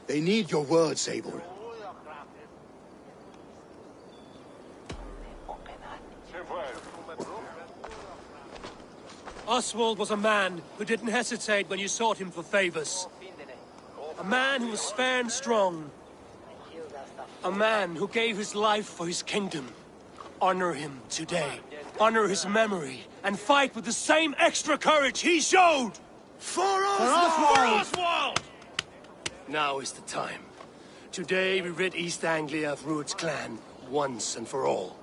Speaker 4: They need your words, Eivor.
Speaker 3: Oswald was a man who didn't hesitate when you sought him for favors. A man who was fair and strong. A man who gave his life for his kingdom. Honor him today. Honor his memory. And fight with the same extra courage he showed!
Speaker 4: For Oswald!
Speaker 3: For Oswald! Now is the time. Today we rid East Anglia of Rued's clan, once and for all.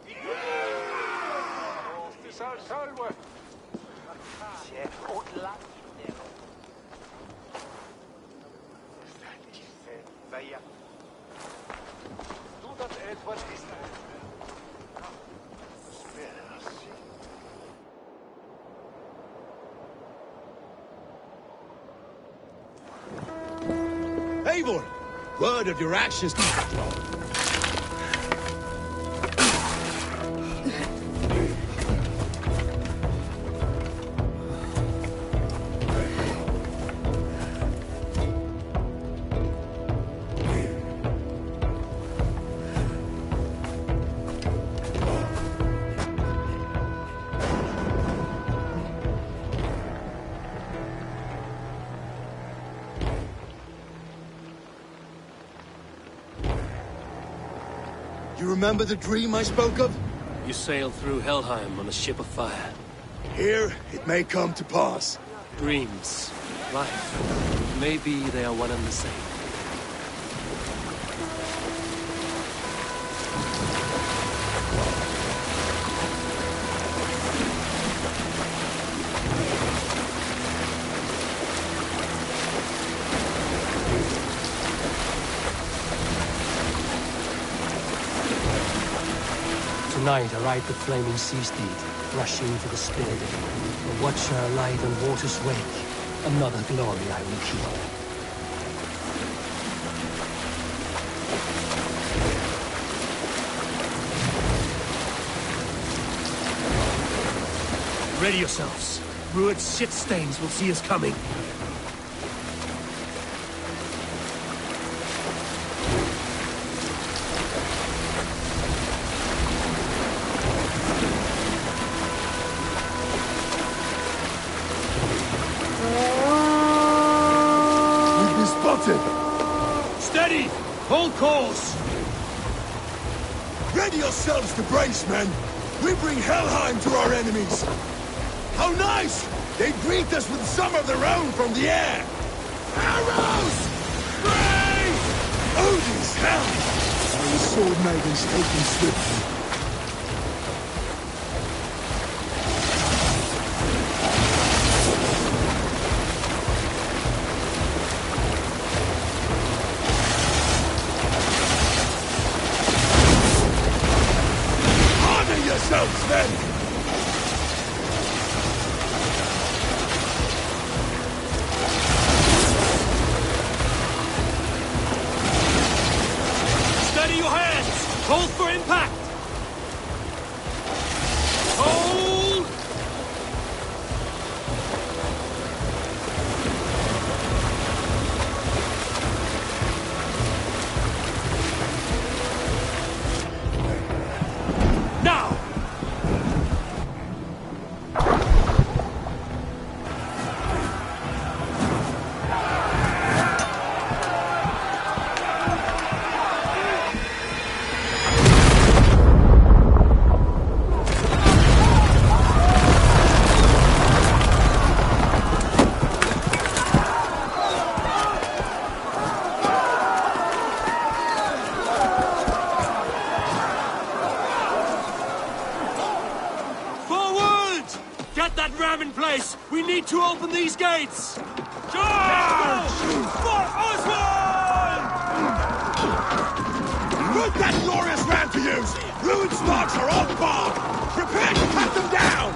Speaker 17: Eivor! Word of your actions.
Speaker 4: You remember the dream I spoke of?
Speaker 3: You sailed through Helheim on a ship of fire.
Speaker 4: Here, it may come to pass.
Speaker 3: Dreams, life, maybe they are one and the same. Tonight I ride the flaming sea steed, rushing to the spirit, a watcher light on water's wake. Another glory I will keep. Ready yourselves. Rued's shit stains will see us coming. Steady! Hold course!
Speaker 4: Ready yourselves to brace, men! We bring Helheim to our enemies! How nice! They greet us with some of their own from the air! Arrows! Brace! Odin's hell! Our sword maidens taken swiftly. Yourselves, then!
Speaker 3: Steady your hands! Hold for impact! Hold! Now! Get that ram in place! We need to open these gates! Charge! For Oswald!
Speaker 4: Put that glorious ram to use! Rued's marks are all barred! Prepare to cut them down!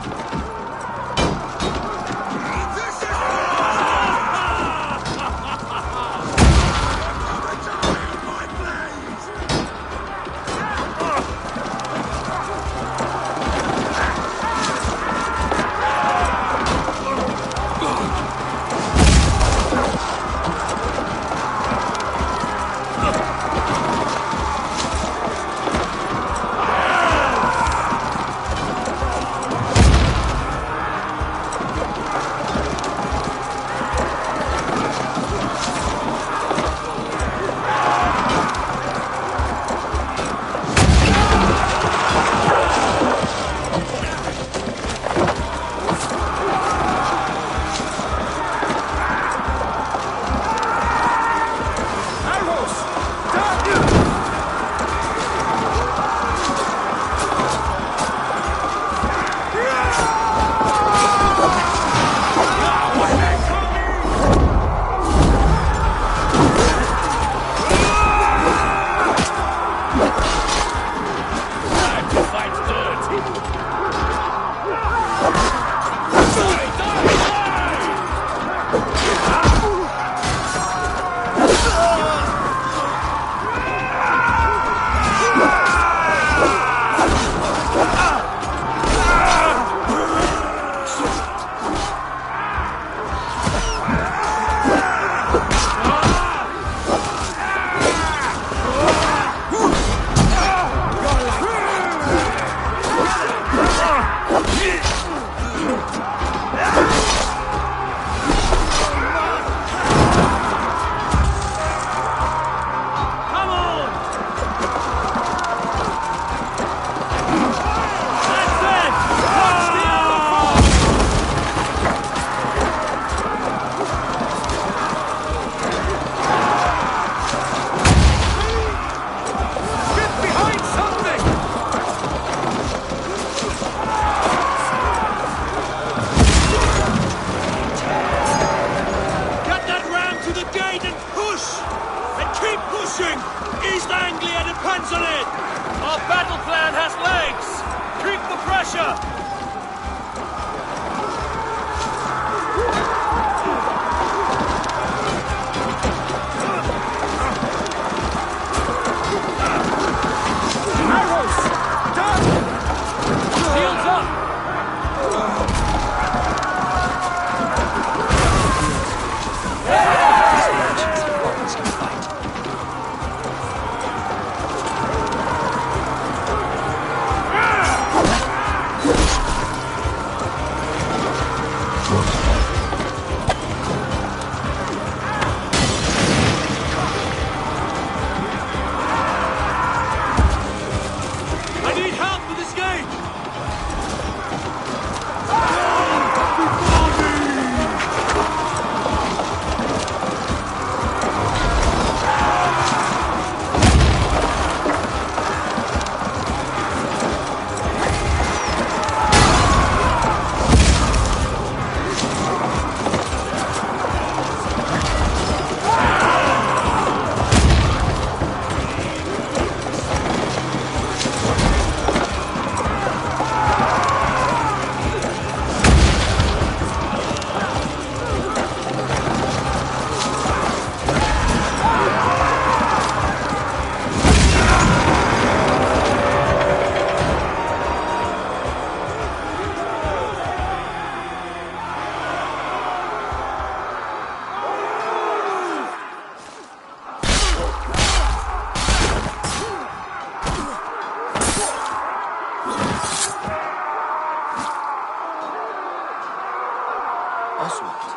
Speaker 3: Oswald.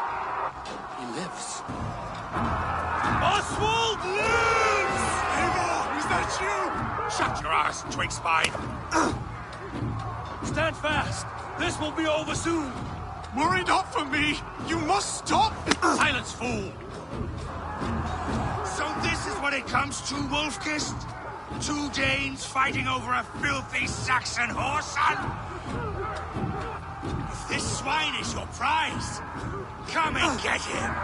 Speaker 3: He lives.
Speaker 6: Oswald lives! Eivor, is that you? Shut your ass, twig spine!
Speaker 10: Stand fast! This will be over soon!
Speaker 2: Worry not for me! You must stop!
Speaker 6: Silence, fool! So this is what it comes to, Wolfkist? 2 Danes fighting over a filthy Saxon whoreson? If this swine is your prize, come and get him!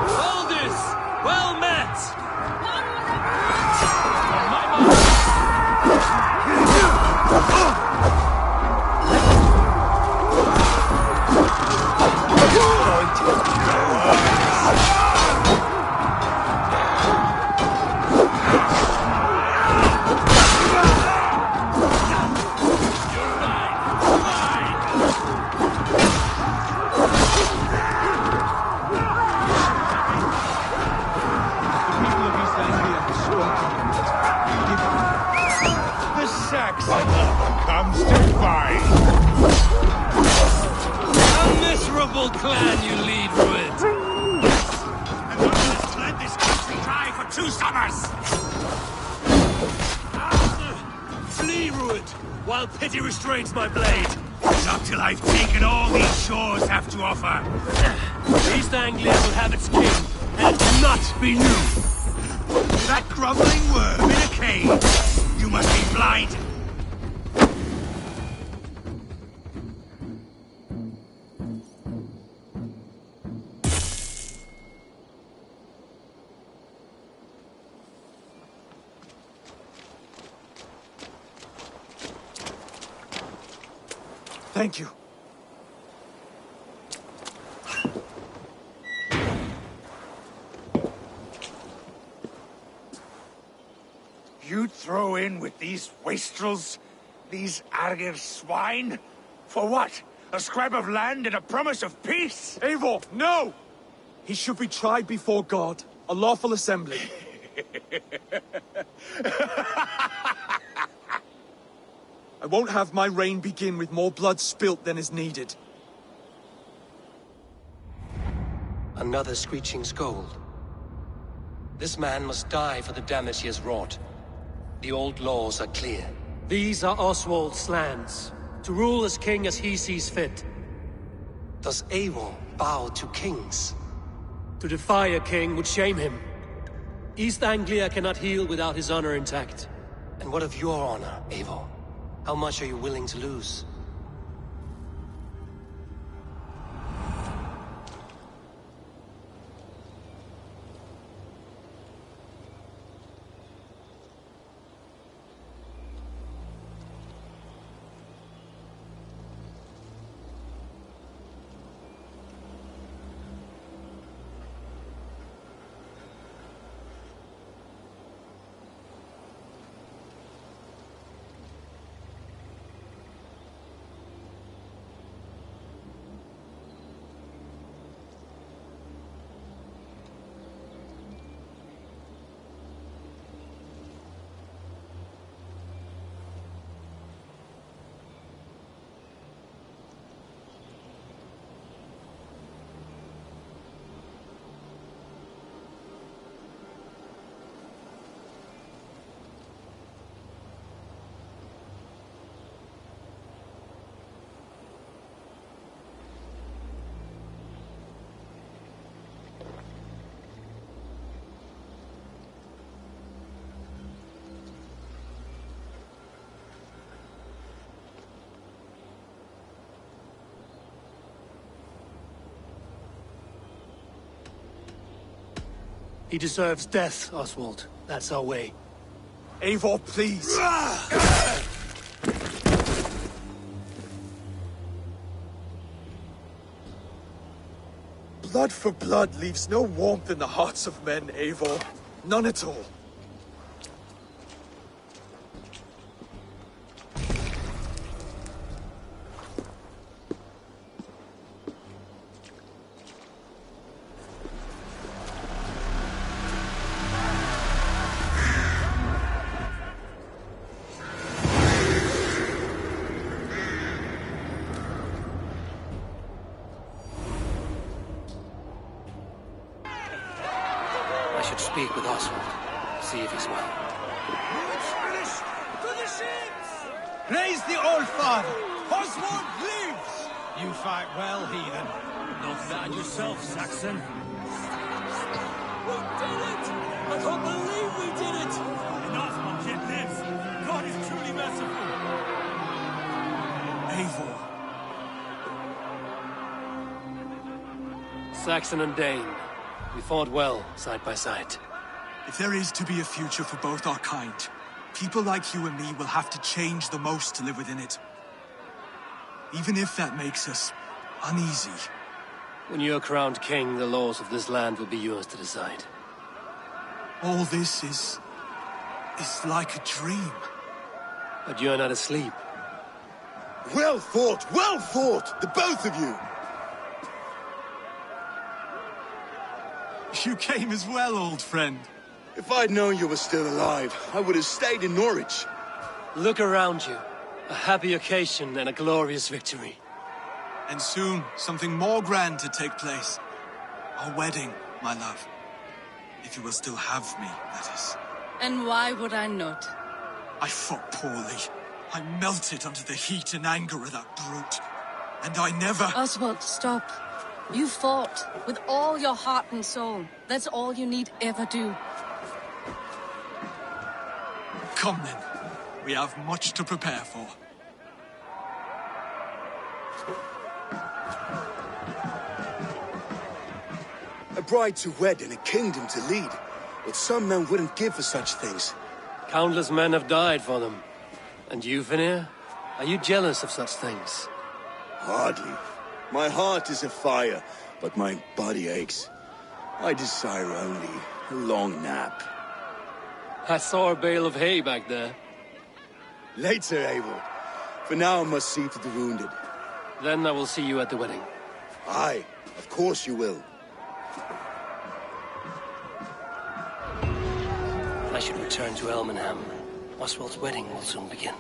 Speaker 3: Aldous! Well met!
Speaker 6: Comes to fight.
Speaker 3: A miserable clan you lead, Rued.
Speaker 6: And one has led this country dry for 2 summers.
Speaker 3: Flee, Rued, while pity restrains my blade.
Speaker 6: Not till I've taken all these shores have to offer.
Speaker 3: East Anglia will have its king, and it will not be you.
Speaker 6: That groveling worm in a cave. You must be blind.
Speaker 2: Thank you.
Speaker 6: You'd throw in with these wastrels? These Argir swine? For what? A scrap of land and a promise of peace?
Speaker 2: Eivor, no! He should be tried before God, a lawful assembly. I won't have my reign begin with more blood spilt than is needed.
Speaker 3: Another screeching scold. This man must die for the damage he has wrought. The old laws are clear.
Speaker 18: These are Oswald's lands, to rule as king as he sees fit.
Speaker 3: Does Eivor bow to kings?
Speaker 18: To defy a king would shame him. East Anglia cannot heal without his honor intact.
Speaker 3: And what of your honor, Eivor? How much are you willing to lose?
Speaker 18: He deserves death, Oswald. That's our way.
Speaker 2: Eivor, please. Blood for blood leaves no warmth in the hearts of men, Eivor. None at all.
Speaker 3: should speak with Oswald. See if he's well.
Speaker 4: To the ships!
Speaker 7: Praise the Old Father! Oswald lives! You fight well, heathen.
Speaker 16: Not bad yourself, Saxon.
Speaker 12: We did it! I can't believe we did it!
Speaker 16: Enough, my kid lives. God is truly merciful.
Speaker 2: Eivor.
Speaker 3: Saxon and Dane. We fought well, side by side.
Speaker 2: If there is to be a future for both our kind, people like you and me will have to change the most to live within it. Even if that makes us uneasy.
Speaker 3: When you're crowned king, the laws of this land will be yours to decide.
Speaker 2: All this is like a dream.
Speaker 3: But you're not asleep.
Speaker 4: Well fought, the both of you!
Speaker 2: You came as well, old friend.
Speaker 4: If I'd known you were still alive, I would have stayed in Norwich.
Speaker 3: Look around you. A happy occasion and a glorious victory.
Speaker 2: And soon, something more grand to take place. Our wedding, my love. If you will still have me, that is.
Speaker 5: And why would I not?
Speaker 2: I fought poorly. I melted under the heat and anger of that brute. And I never...
Speaker 5: Oswald, stop. You fought with all your heart and soul. That's all you need ever do.
Speaker 2: Come then. We have much to prepare for.
Speaker 4: A bride to wed and a kingdom to lead. But some men wouldn't give for such things.
Speaker 3: Countless men have died for them. And you, Vanir? Are you jealous of such things?
Speaker 4: Hardly. My heart is afire, but my body aches. I desire only a long nap.
Speaker 3: I saw a bale of hay back there.
Speaker 4: Later, Eivor. For now I must see to the wounded.
Speaker 3: Then I will see you at the wedding.
Speaker 4: Aye, of course you will.
Speaker 3: I should return to Elmenham. Oswald's wedding will soon begin.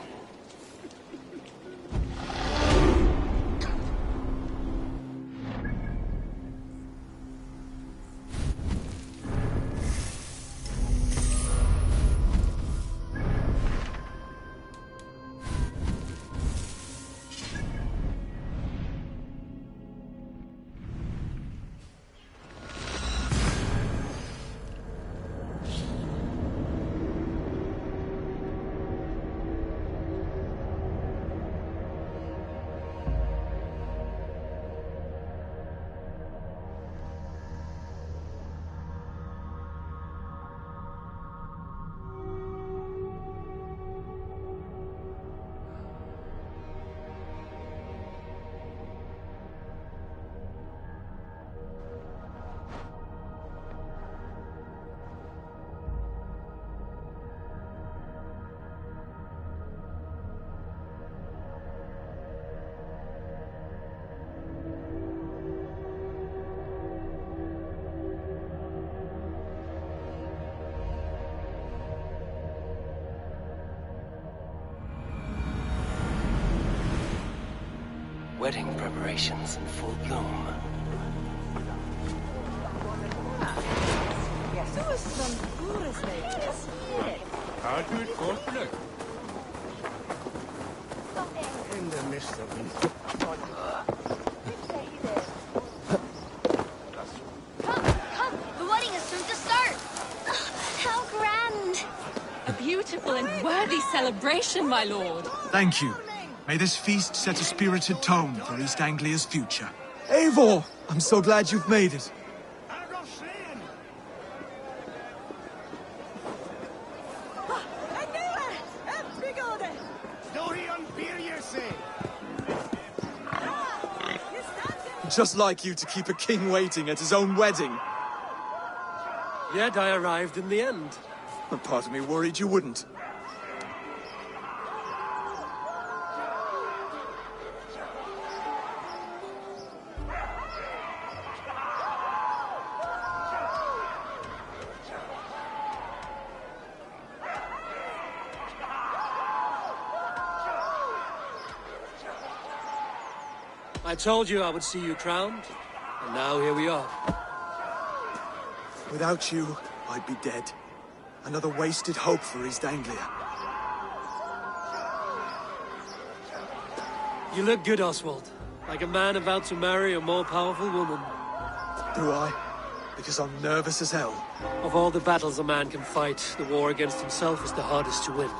Speaker 3: Wedding preparations in full bloom.
Speaker 4: In the midst of
Speaker 14: Come! The wedding is soon to start! How grand!
Speaker 5: A beautiful and worthy celebration, my lord.
Speaker 2: Thank you. May this feast set a spirited tone for East Anglia's future. Eivor! I'm so glad you've made it. Just like you to keep a king waiting at his own wedding.
Speaker 3: Yet I arrived in the end.
Speaker 2: A part of me worried you wouldn't.
Speaker 3: I told you I would see you crowned, and now here we are.
Speaker 2: Without you, I'd be dead. Another wasted hope for East Anglia.
Speaker 18: You look good, Oswald. Like a man about to marry a more powerful woman.
Speaker 2: Do I? Because I'm nervous as hell.
Speaker 18: Of all the battles a man can fight, the war against himself is the hardest to win.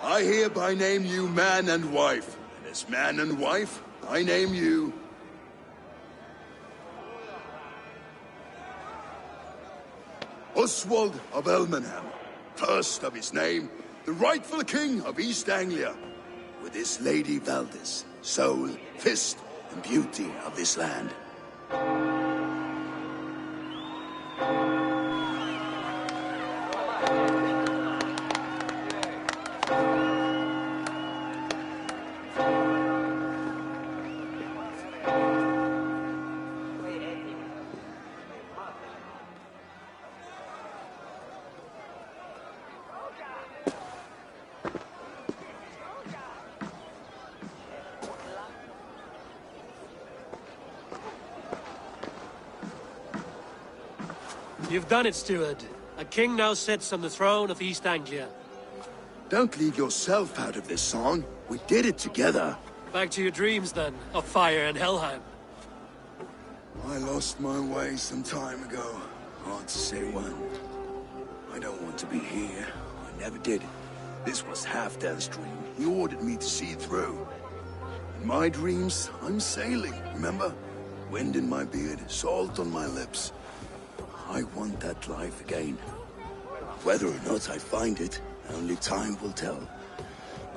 Speaker 4: I hereby name you man and wife. And as man and wife, I name you... Oswald of Elmenham, first of his name, the rightful king of East Anglia, with his lady Valdis, soul, fist, and beauty of this land.
Speaker 18: You've done it, steward. A king now sits on the throne of East Anglia.
Speaker 4: Don't leave yourself out of this song. We did it together.
Speaker 18: Back to your dreams, then, of fire and Helheim.
Speaker 4: I lost my way some time ago. Hard to say when. I don't want to be here. I never did. This was Halfdan's dream. He ordered me to see it through. In my dreams, I'm sailing, remember? Wind in my beard, salt on my lips. I want that life again. Whether or not I find it, only time will tell.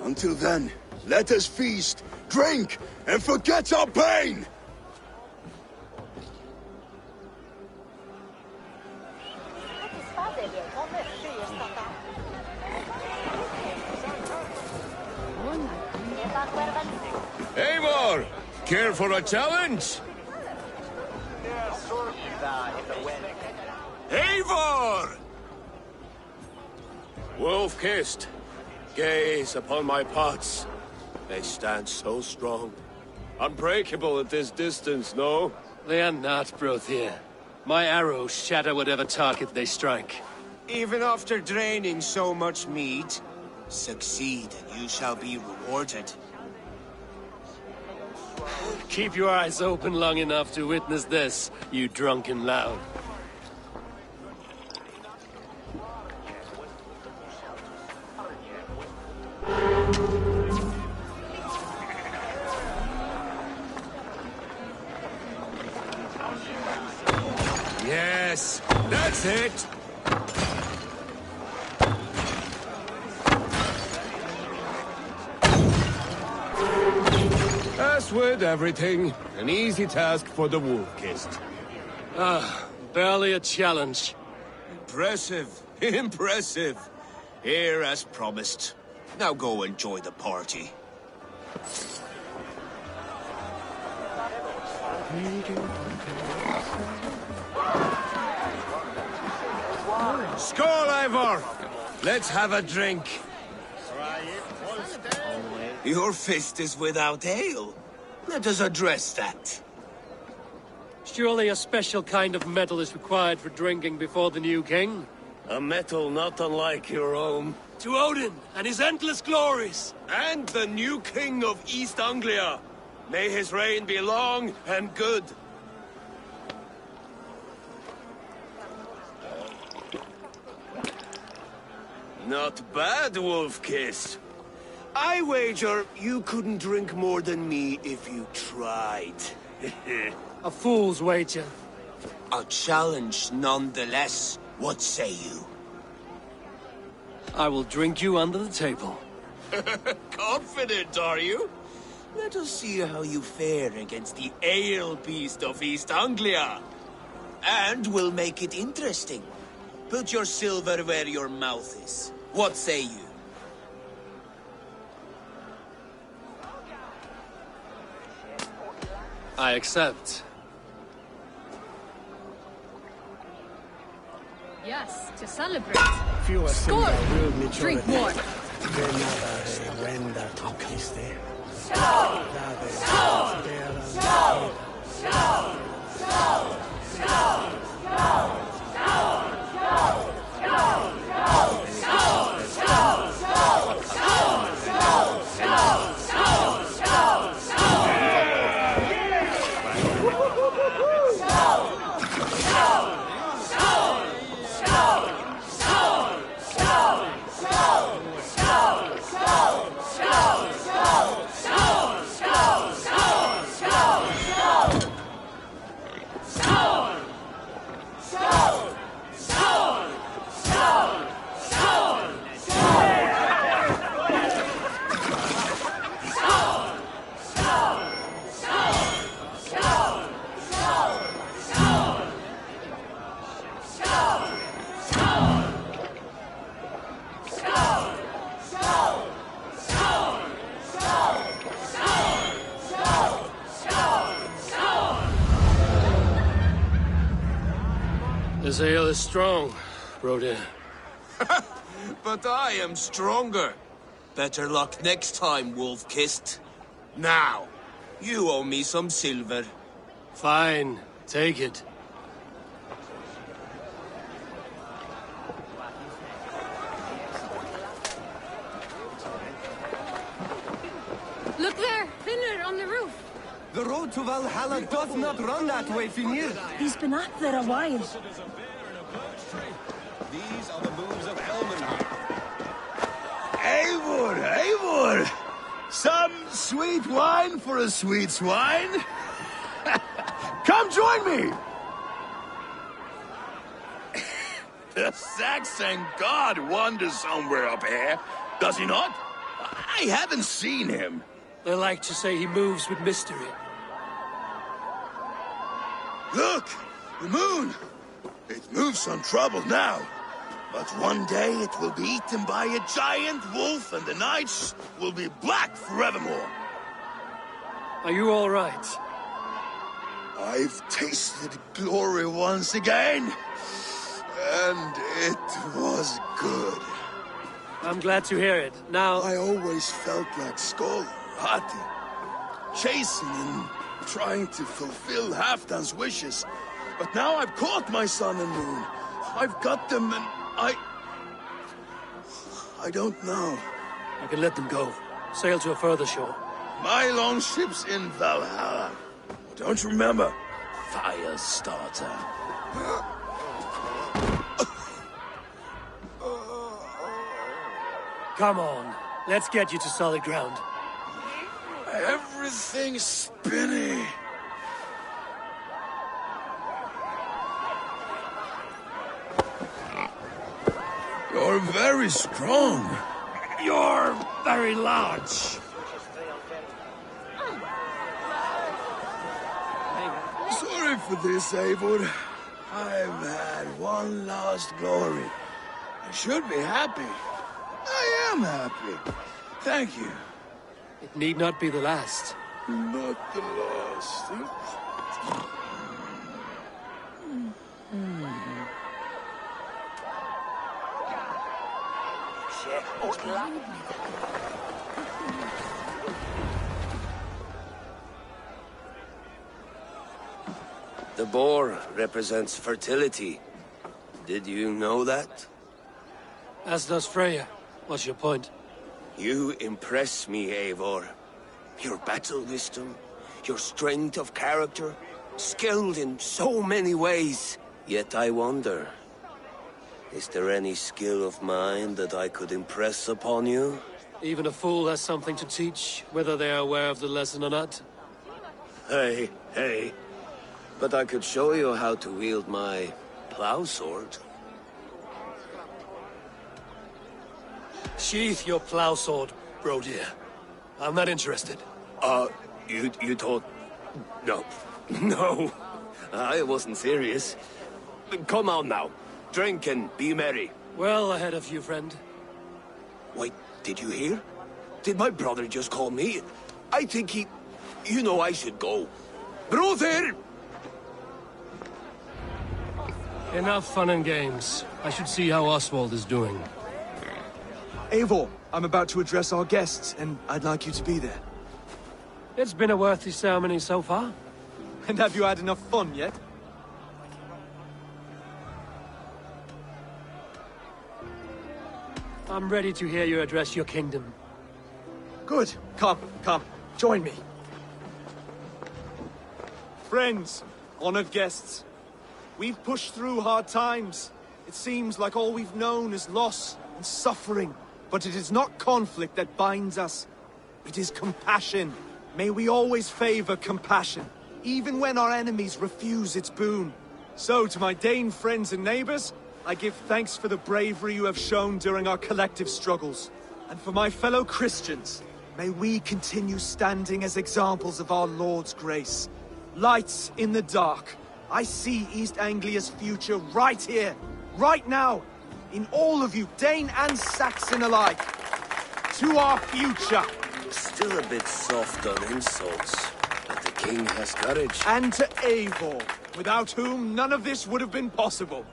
Speaker 4: Until then, let us feast, drink, and forget our pain!
Speaker 9: Eivor! Care for a challenge? Eivor! Wolf-kissed, gaze upon my pots. They stand so strong. Unbreakable at this distance, no?
Speaker 18: They are not, Brothir. My arrows shatter whatever target they strike.
Speaker 19: Even after draining so much mead, succeed and you shall be rewarded.
Speaker 18: Keep your eyes open long enough to witness this, you drunken lout.
Speaker 9: Yes, that's it! As with everything. An easy task for the wolf-kissed.
Speaker 3: Barely a challenge.
Speaker 19: Impressive. Impressive. Here as promised. Now go enjoy the party. Skål, Ivor! Let's have a drink. Your fist is without ale. Let us address that.
Speaker 3: Surely a special kind of metal is required for drinking before the new king?
Speaker 9: A metal not unlike your own.
Speaker 3: To Odin and his endless glories!
Speaker 9: And the new king of East Anglia. May his reign be long and good. Not bad, Wolf-Kiss. I wager you couldn't drink more than me if you tried.
Speaker 3: A fool's wager.
Speaker 19: A challenge nonetheless. What say you?
Speaker 3: I will drink you under the table.
Speaker 19: Confident, are you? Let us see how you fare against the ale beast of East Anglia. And we'll make it interesting. Put your silver where your mouth is. What say you?
Speaker 3: I accept.
Speaker 14: Yes, to celebrate. Score! Drink more.
Speaker 3: This ale is strong, Rodin.
Speaker 19: But I am stronger. Better luck next time, Wolf-Kissed. Now, you owe me some silver.
Speaker 3: Fine, take it.
Speaker 14: Look there, Finner on the roof.
Speaker 20: The road to Valhalla does not run that way, Finir.
Speaker 21: He's been up there a while.
Speaker 17: These are the moves of Elmenheim.
Speaker 4: Eivor, Eivor! Some sweet wine for a sweet swine? Come join me! The Saxon god wanders somewhere up here, does he not? I haven't seen him.
Speaker 3: They like to say he moves with mystery.
Speaker 4: Look! The moon! It moves untroubled now. But one day it will be eaten by a giant wolf and the nights will be black forevermore.
Speaker 3: Are you all right?
Speaker 4: I've tasted glory once again. And it was good.
Speaker 3: I'm glad to hear it. Now...
Speaker 4: I always felt like Skål, Hati, chasing and trying to fulfill Halfdan's wishes. But now I've caught my sun and moon. I've got them and I don't know.
Speaker 3: I can let them go. Sail to a further shore.
Speaker 4: My longship's in Valhalla. Don't you remember? Fire starter.
Speaker 3: Come on. Let's get you to solid ground.
Speaker 4: Everything's spinny. You're very strong.
Speaker 20: You're very large.
Speaker 4: for this, Eivor. I've had one last glory. I should be happy. I am happy. Thank you.
Speaker 3: It need not be the last.
Speaker 4: Not the last.
Speaker 8: The boar represents fertility. Did you know that?
Speaker 3: As does Freya. What's your point?
Speaker 8: You impress me, Eivor. Your battle wisdom, your strength of character, skilled in so many ways. Yet I wonder, is there any skill of mine that I could impress upon you?
Speaker 3: Even a fool has something to teach, whether they are aware of the lesson or not.
Speaker 8: Hey. But I could show you how to wield my plow sword.
Speaker 3: Sheath your plow sword, bro dear. I'm not interested.
Speaker 8: You thought... No. No. I wasn't serious. Come on now. Drink and be merry.
Speaker 3: Well ahead of you, friend.
Speaker 8: Wait, did you hear? Did my brother just call me? I think he... You know I should go. Brother!
Speaker 3: Enough fun and games. I should see how Oswald is doing.
Speaker 2: Eivor, I'm about to address our guests, and I'd like you to be there.
Speaker 3: It's been a worthy ceremony so far.
Speaker 2: And have you had enough fun yet?
Speaker 3: I'm ready to hear you address your kingdom.
Speaker 2: Good. Come. Join me. Friends, honored guests, we've pushed through hard times. It seems like all we've known is loss and suffering. But it is not conflict that binds us. It is compassion. May we always favor compassion, even when our enemies refuse its boon. So, to my Dane friends and neighbors, I give thanks for the bravery you have shown during our collective struggles. And for my fellow Christians, may we continue standing as examples of our Lord's grace. Lights in the dark. I see East Anglia's future right here, right now, in all of you, Dane and Saxon alike. To our future.
Speaker 8: Still a bit soft on insults, but the king has courage.
Speaker 2: And to Eivor, without whom none of this would have been possible.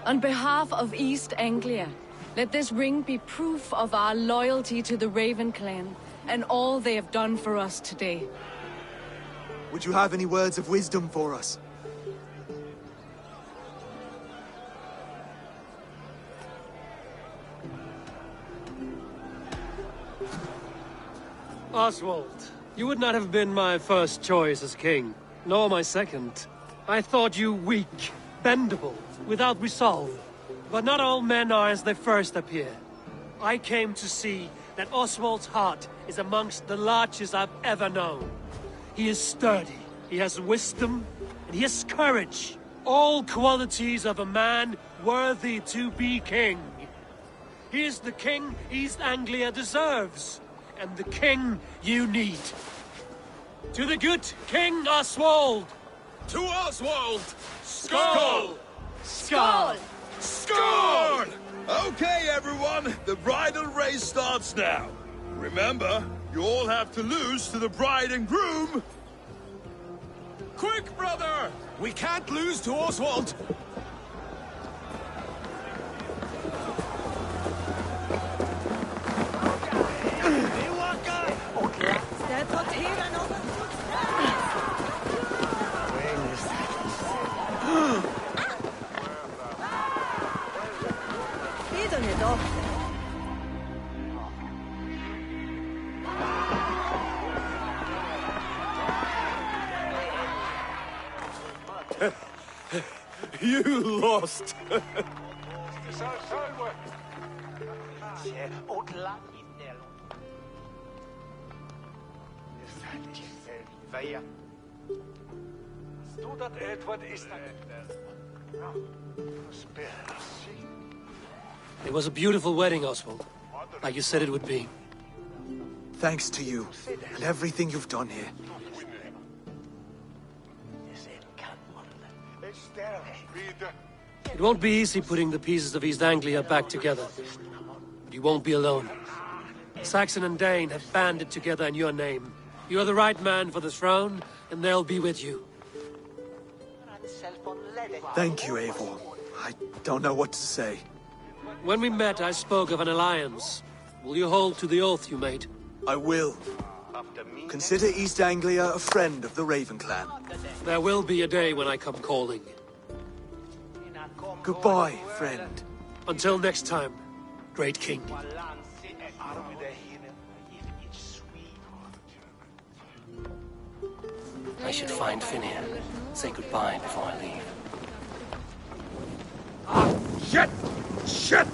Speaker 5: On behalf of East Anglia, let this ring be proof of our loyalty to the Raven clan and all they have done for us today.
Speaker 2: Would you have any words of wisdom for us?
Speaker 3: Oswald, you would not have been my first choice as king, nor my second. I thought you weak, bendable, without resolve. But not all men are as they first appear. I came to see that Oswald's heart is amongst the largest I've ever known. He is sturdy, he has wisdom, and he has courage. All qualities of a man worthy to be king. He is the king East Anglia deserves, and the king you need. To the good King Oswald!
Speaker 10: To Oswald!
Speaker 3: Skull!
Speaker 10: Skull! Skull! Okay, everyone, the bridal race starts now. Remember, you all have to lose to the bride and groom. Quick, brother! We can't lose to Oswald! You lost.
Speaker 3: It was a beautiful wedding, Oswald. Like you said it would be.
Speaker 2: Thanks to you, and everything you've done here.
Speaker 18: It won't be easy putting the pieces of East Anglia back together. But you won't be alone. Saxon and Dane have banded together in your name. You're the right man for the throne, and they'll be with you.
Speaker 2: Thank you, Eivor. I don't know what to say.
Speaker 18: When we met, I spoke of an alliance. Will you hold to the oath you made?
Speaker 2: I will. Consider East Anglia a friend of the Raven clan.
Speaker 18: There will be a day when I come calling.
Speaker 2: Goodbye, friend.
Speaker 18: Until next time, great king. I should find Finir. Say goodbye before I leave.
Speaker 4: Shit! Shit!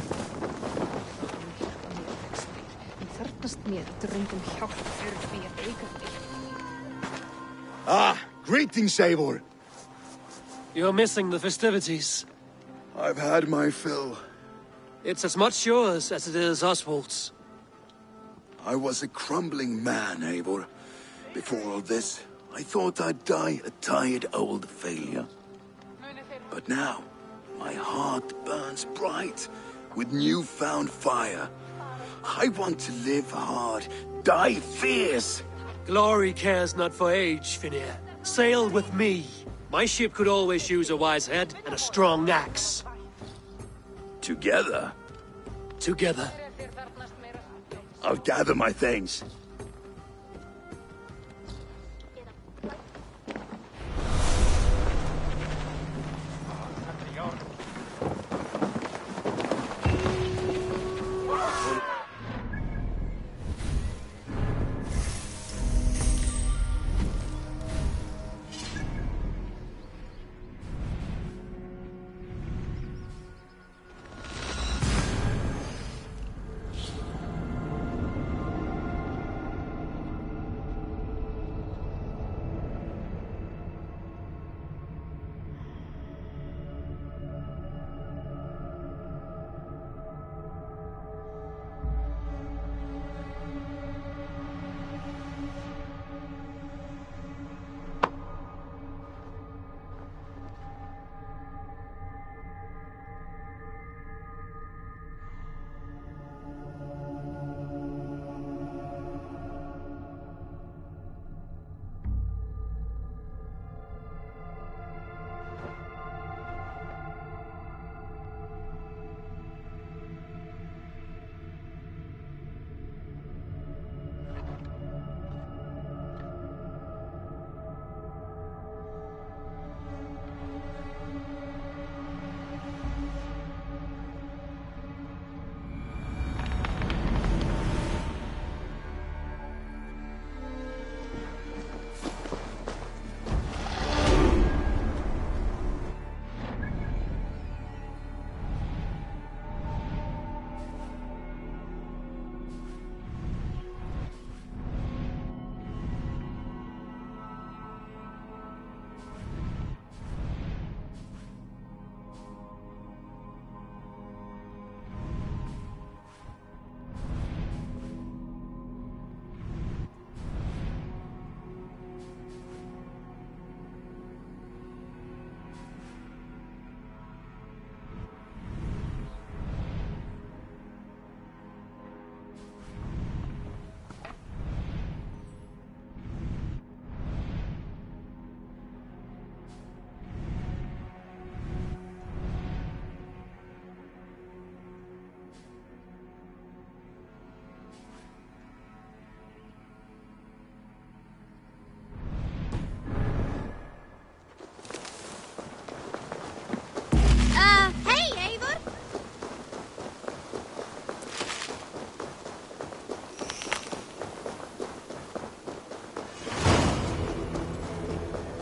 Speaker 4: Ah, greetings, Eivor.
Speaker 18: You're missing the festivities.
Speaker 10: I've had my fill.
Speaker 18: It's as much yours as it is Oswald's.
Speaker 10: I was a crumbling man, Eivor. Before all this, I thought I'd die a tired old failure. But now, my heart burns bright with newfound fire. I want to live hard, die fierce.
Speaker 18: Glory cares not for age, Finir. Sail with me. My ship could always use a wise head and a strong axe.
Speaker 10: Together?
Speaker 18: Together.
Speaker 10: I'll gather my things.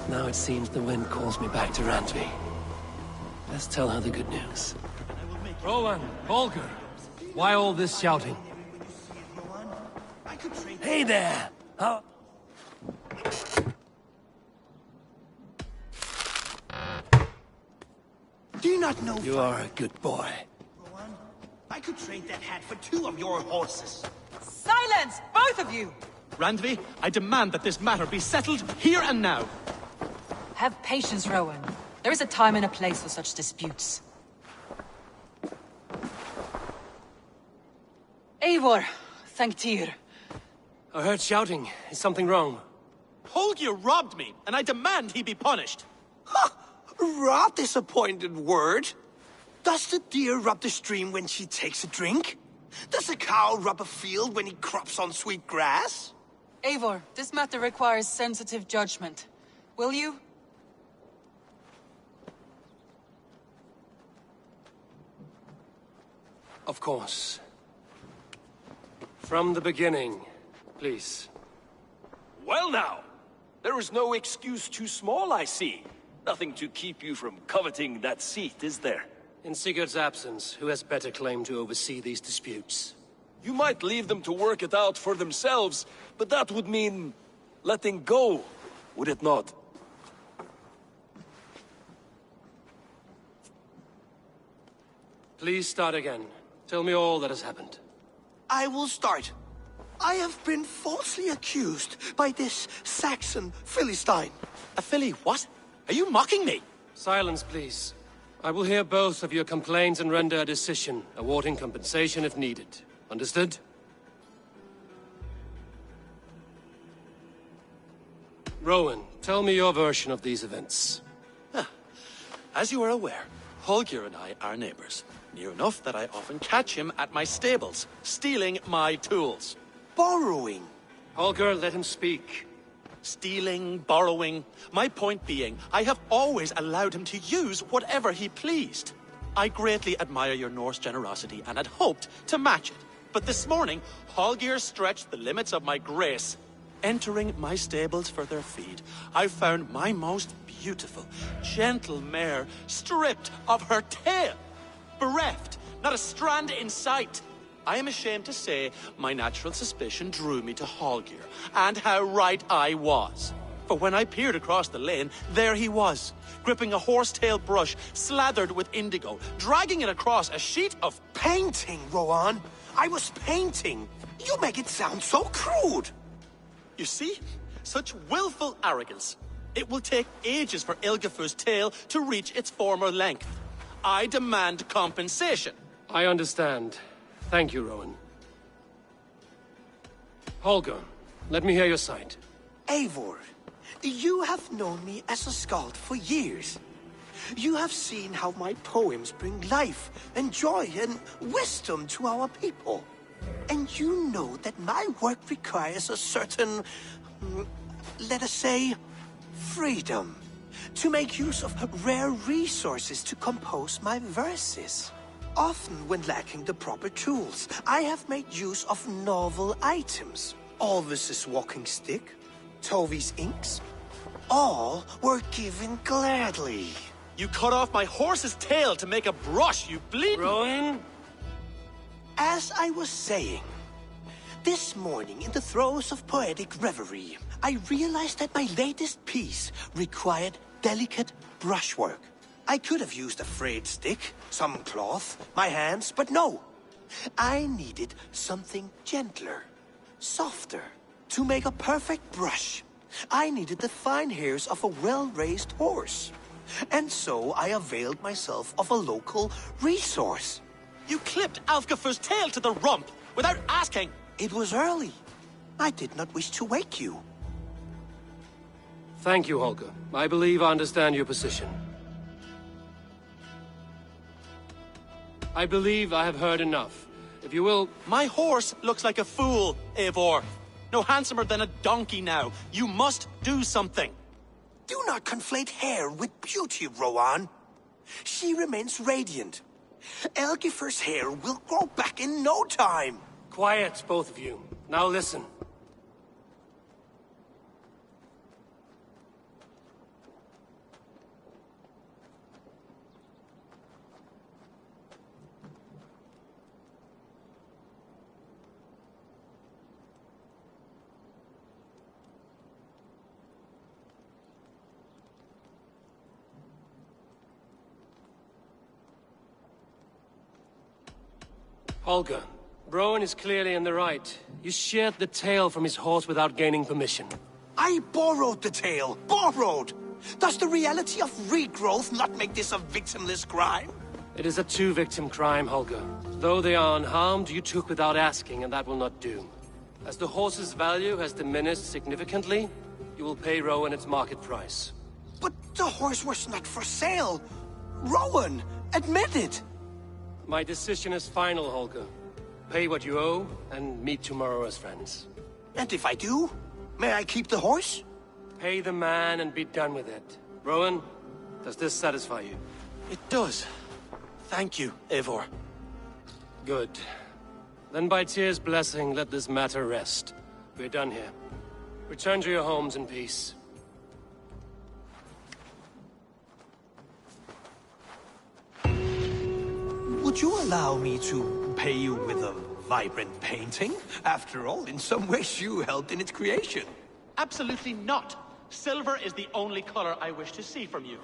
Speaker 18: Now it seems the wind calls me back to Randvi. Let's tell her the good news. Roland, Holger, why all this shouting? Hey there! How...
Speaker 1: Do you not know?
Speaker 18: You are a good boy.
Speaker 1: I could trade that hat for 2 of your horses.
Speaker 22: Silence!
Speaker 1: Silence! Both of you!
Speaker 22: Randvi, I demand that this matter be settled here and now.
Speaker 1: Have patience, Rowan. There is a time and a place for such disputes. Eivor, thank Tyr.
Speaker 18: I heard shouting. Is something wrong?
Speaker 22: Holger robbed me, and I demand he be punished.
Speaker 23: Rot is a pointed word. Does the deer rub the stream when she takes a drink? Does a cow rub a field when he crops on sweet grass?
Speaker 1: Eivor, this matter requires sensitive judgment. Will you?
Speaker 18: Of course. From the beginning, please.
Speaker 9: Well now, there is no excuse too small, I see. Nothing to keep you from coveting that seat, is there?
Speaker 18: In Sigurd's absence, who has better claim to oversee these disputes?
Speaker 9: You might leave them to work it out for themselves, but that would mean letting go, would it not?
Speaker 18: Please start again. Tell me all that has happened.
Speaker 23: I will start. I have been falsely accused by this Saxon Philistine.
Speaker 22: A Philly what? Are you mocking me?
Speaker 18: Silence, please. I will hear both of your complaints and render a decision, awarding compensation if needed. Understood? Rowan, tell me your version of these events.
Speaker 22: As you are aware, Holger and I are neighbors. Near enough that I often catch him at my stables, stealing my tools.
Speaker 23: Borrowing.
Speaker 18: Holger, let him speak.
Speaker 22: Stealing, borrowing. My point being, I have always allowed him to use whatever he pleased. I greatly admire your Norse generosity and had hoped to match it. But this morning, Holger stretched the limits of my grace. Entering my stables for their feed, I found my most beautiful, gentle mare stripped of her tail. Bereft, not a strand in sight. I am ashamed to say my natural suspicion drew me to Holger, and how right I was. For when I peered across the lane, there he was, gripping a horsetail brush slathered with indigo, dragging it across a sheet of
Speaker 23: painting, Rowan. I was painting. You make it sound so crude.
Speaker 22: You see? Such willful arrogance. It will take ages for Ilgafur's tail to reach its former length. I demand compensation.
Speaker 18: I understand. Thank you, Rowan. Holger, let me hear your side.
Speaker 23: Eivor, you have known me as a skald for years. You have seen how my poems bring life and joy and wisdom to our people. And you know that my work requires a certain, let us say, freedom. To make use of rare resources to compose my verses. Often when lacking the proper tools, I have made use of novel items. Alvis's walking stick, Tovi's inks. All were given gladly.
Speaker 22: You cut off my horse's tail to make a brush, you bleed.
Speaker 18: Rowan?
Speaker 23: As I was saying, this morning in the throes of poetic reverie, I realized that my latest piece required delicate brushwork. I could have used a frayed stick, some cloth, my hands, but no. I needed something gentler, softer. To make a perfect brush, I needed the fine hairs of a well-raised horse. And so I availed myself of a local resource.
Speaker 22: You clipped Alfgafur's tail to the rump without asking.
Speaker 23: It was early. I did not wish to wake you.
Speaker 18: Thank you, Holger. I believe I understand your position. I believe I have heard enough. If you will...
Speaker 22: My horse looks like a fool, Eivor. No handsomer than a donkey now. You must do something.
Speaker 23: Do not conflate hair with beauty, Rowan. She remains radiant. Elgifur's hair will grow back in no time.
Speaker 18: Quiet, both of you. Now listen. Holger, Rowan is clearly in the right. You sheared the tail from his horse without gaining permission.
Speaker 23: I borrowed the tail. Borrowed! Does the reality of regrowth not make this a victimless crime?
Speaker 18: It is a two-victim crime, Holger. Though they are unharmed, you took without asking, and that will not do. As the horse's value has diminished significantly, you will pay Rowan its market price.
Speaker 23: But the horse was not for sale. Rowan, admit it!
Speaker 18: My decision is final, Holger. Pay what you owe, and meet tomorrow as friends.
Speaker 23: And if I do, may I keep the horse?
Speaker 18: Pay the man and be done with it. Rowan, does this satisfy you?
Speaker 22: It does. Thank you, Eivor.
Speaker 18: Good. Then by Tyr's blessing, let this matter rest. We're done here. Return to your homes in peace.
Speaker 23: Would you allow me to pay you with a vibrant painting? After all, in some ways you helped in its creation.
Speaker 22: Absolutely not. Silver is the only color I wish to see from you.